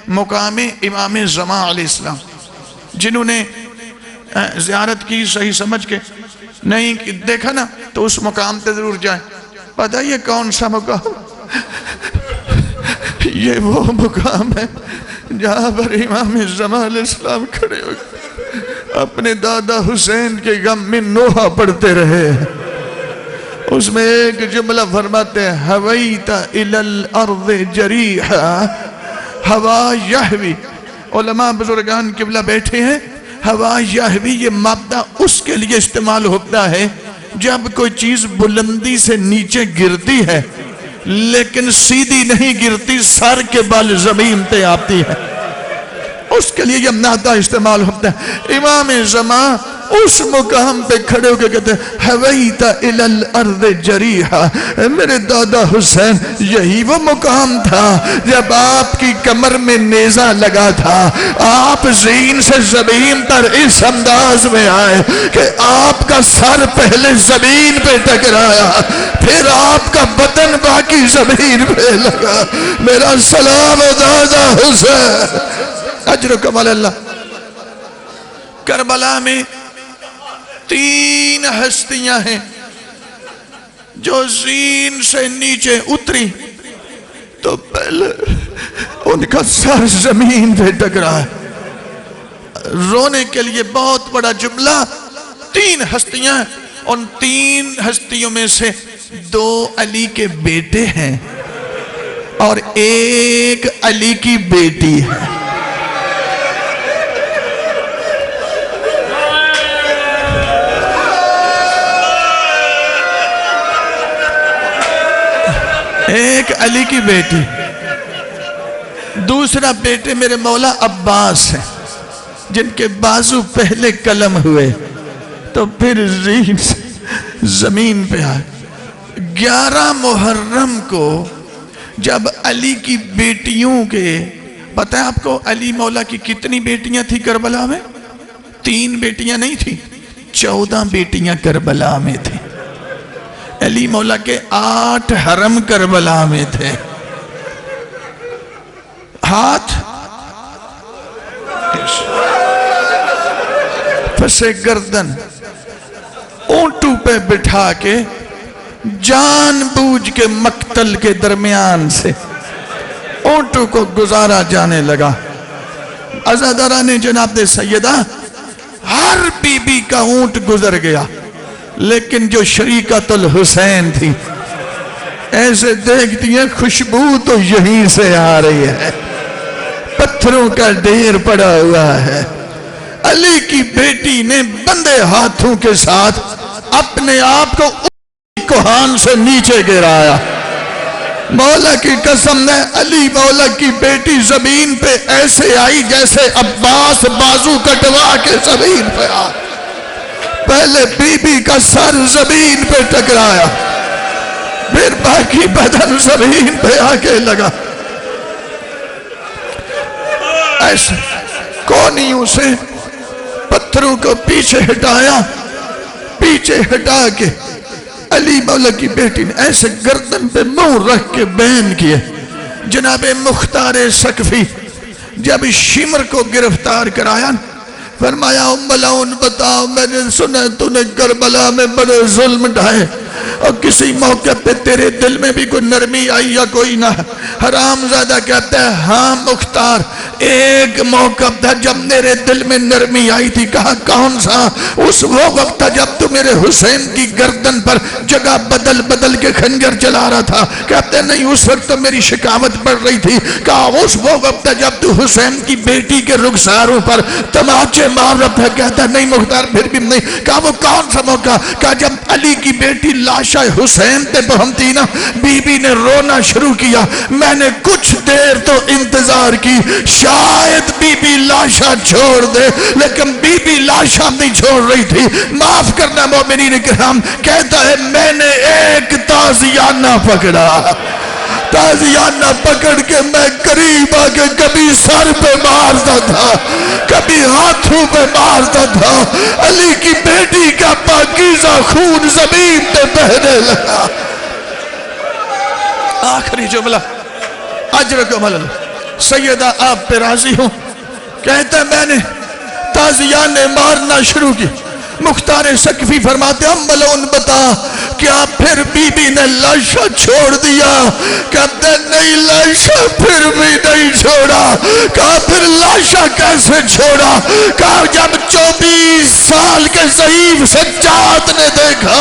مقام امام زمان علیہ السلام، جنہوں نے زیارت کی صحیح سمجھ کے نہیں دیکھا نا تو اس مقام تے ضرور جائیں۔ پتہ یہ کون سا مقام؟ یہ وہ مقام ہے جہاں پر امام زمان علیہ السلام کھڑے ہو اپنے دادا حسین کے غم میں نوحہ پڑھتے رہے۔ اس میں ایک جملہ فرماتے ہیں، حویت الی الارض جریحا ہوا یحوی۔ علماء بزرگان قبلہ بیٹھے ہیں، ہوا یحوی یہ مادہ اس کے لیے استعمال ہوتا ہے جب کوئی چیز بلندی سے نیچے گرتی ہے لیکن سیدھی نہیں گرتی، سر کے بال زمین پہ آتی ہے، اس کے لیے یہ مادہ استعمال ہوتا ہے۔ امام زمان اس مقام پہ کھڑے ہو کے کہتے ہیں، حویت الی الارض جریحا، میرے دادا حسین یہی وہ مقام تھا جب آپ کی کمر میں نیزہ لگا تھا، آپ زین سے زمین پر اس انداز میں آئے کہ آپ کا سر پہلے زمین پہ ٹکرایا، پھر آپ کا بدن باقی زمین پہ لگا۔ میرا سلام دادا حسین، اجرکم علی اللہ۔ کربلا میں 3 ہستیاں ہیں جو زین سے نیچے اتری تو پہلے ان کا سر زمین پہ ٹکرا ہے۔ رونے کے لیے بہت بڑا جملہ، 3 ہستیاں، ان 3 ہستیوں میں سے 2 علی کے بیٹے ہیں اور 1 علی کی بیٹی ہے۔ ایک علی کی بیٹی، دوسرا بیٹے میرے مولا عباس ہیں جن کے بازو پہلے قلم ہوئے تو پھر زین سے زمین پہ آئے۔ 11 محرم کو جب علی کی بیٹیوں کے، پتہ ہے آپ کو علی مولا کی کتنی بیٹیاں تھی کربلا میں؟ 3 بیٹیاں نہیں تھی، 14 بیٹیاں کربلا میں تھی۔ علی مولا کے 8 حرم کربلا میں تھے۔ ہاتھ پسے گردن اونٹوں پہ بٹھا کے جان بوجھ کے مقتل کے درمیان سے اونٹوں کو گزارا جانے لگا۔ عزاداران جناب سیدہ، ہر بی بی کا اونٹ گزر گیا لیکن جو شریکت الحسین تھی ایسے دیکھتی ہیں خوشبو تو یہیں سے آ رہی ہے، پتھروں کا ڈھیر پڑا ہوا ہے۔ علی کی بیٹی نے بندے ہاتھوں کے ساتھ اپنے آپ کو کوہان سے نیچے گرایا۔ مولا کی قسم نے علی مولا کی بیٹی زمین پہ ایسے آئی جیسے عباس بازو کٹوا کے زمین پہ آ۔ پہلے بی بی کا سر زمین پہ ٹکرایا، پھر باقی بدن زمین پہ آکے لگا۔ ایسے کونیوں سے پتھروں کو پیچھے ہٹایا، پیچھے ہٹا کے علی مولا کی بیٹی نے ایسے گردن پہ منہ رکھ کے بیان کیا۔ جناب مختار سقفی جب شمر کو گرفتار کرایا فرمایا ام العون بتاؤ، میں نے سنا تو نے کربلا میں بڑے ظلم ڈھائے اور کسی موقع پہ تیرے دل میں بھی کوئی نرمی آئی یا کوئی نہ؟ حرام زادہ کہتا ہے ہاں مختار، ایک موقع تھا جب میرے دل میں نرمی آئی تھی۔ کہا کون سا؟ اس وہ وقت تھا جب تو میرے حسین کی گردن پر جگہ بدل بدل کے خنجر چلا رہا تھا۔ کہتے نہیں اس وقت تو میری شکاوت بڑھ رہی تھی۔ کہا اس وہ وقت تھا جب تو حسین کی بیٹی کے رخساروں پر تماچے مار رہا تھا۔ کہتا نہیں مختار پھر بھی نہیں۔ کہا وہ کون سا موقع؟ کہا جب علی کی بیٹی لاشا حسین تے پہنتی نا، بی بی نے رونا شروع کیا، میں نے کچھ دیر تو انتظار کی شاید بی بی لاشا چھوڑ دے، لیکن بی بی لاشا نہیں چھوڑ رہی تھی۔ معاف کرنا مومنین کرام، کہتا ہے میں نے ایک تازیانہ پکڑا، تازیانہ پکڑ کے میں قریب آ کے کبھی سر پہ مارتا تھا، کبھی ہاتھوں پہ مارتا تھا، علی کی بیٹی کا پاکیزہ خون زمین پہ بہنے لگا۔ آخری جملہ اجرکم اللہ، سیدہ آپ پہ راضی ہوں، کہتا ہے میں نے تازیانے مارنا شروع کی۔ مختار سقفی فرماتے ام العون بتا کیا پھر بی بی نے لاشا چھوڑ دیا؟ کہتے نہیں لاشا پھر بھی نہیں چھوڑا۔ کہا پھر لاشا کیسے چھوڑا؟ کہا جب 24 سال کے ضعیف سجاد نے دیکھا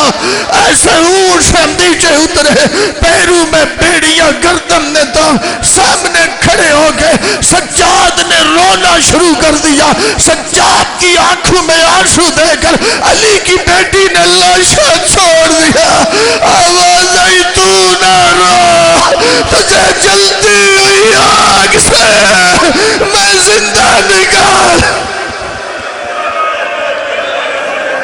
ایسے اونٹ سے نیچے اترے، پیروں میں بیڑیاں، گردن نے تو سامنے کھڑے ہو گئے، سجاد نے رونا شروع کر دیا۔ سجاد کی آنکھوں میں آنسو دے کر علی کی بیٹی نے لاشا چھوڑ دیا۔ آواز آئی تو نہ رو، تجھے جلتی ہوئی آگ سے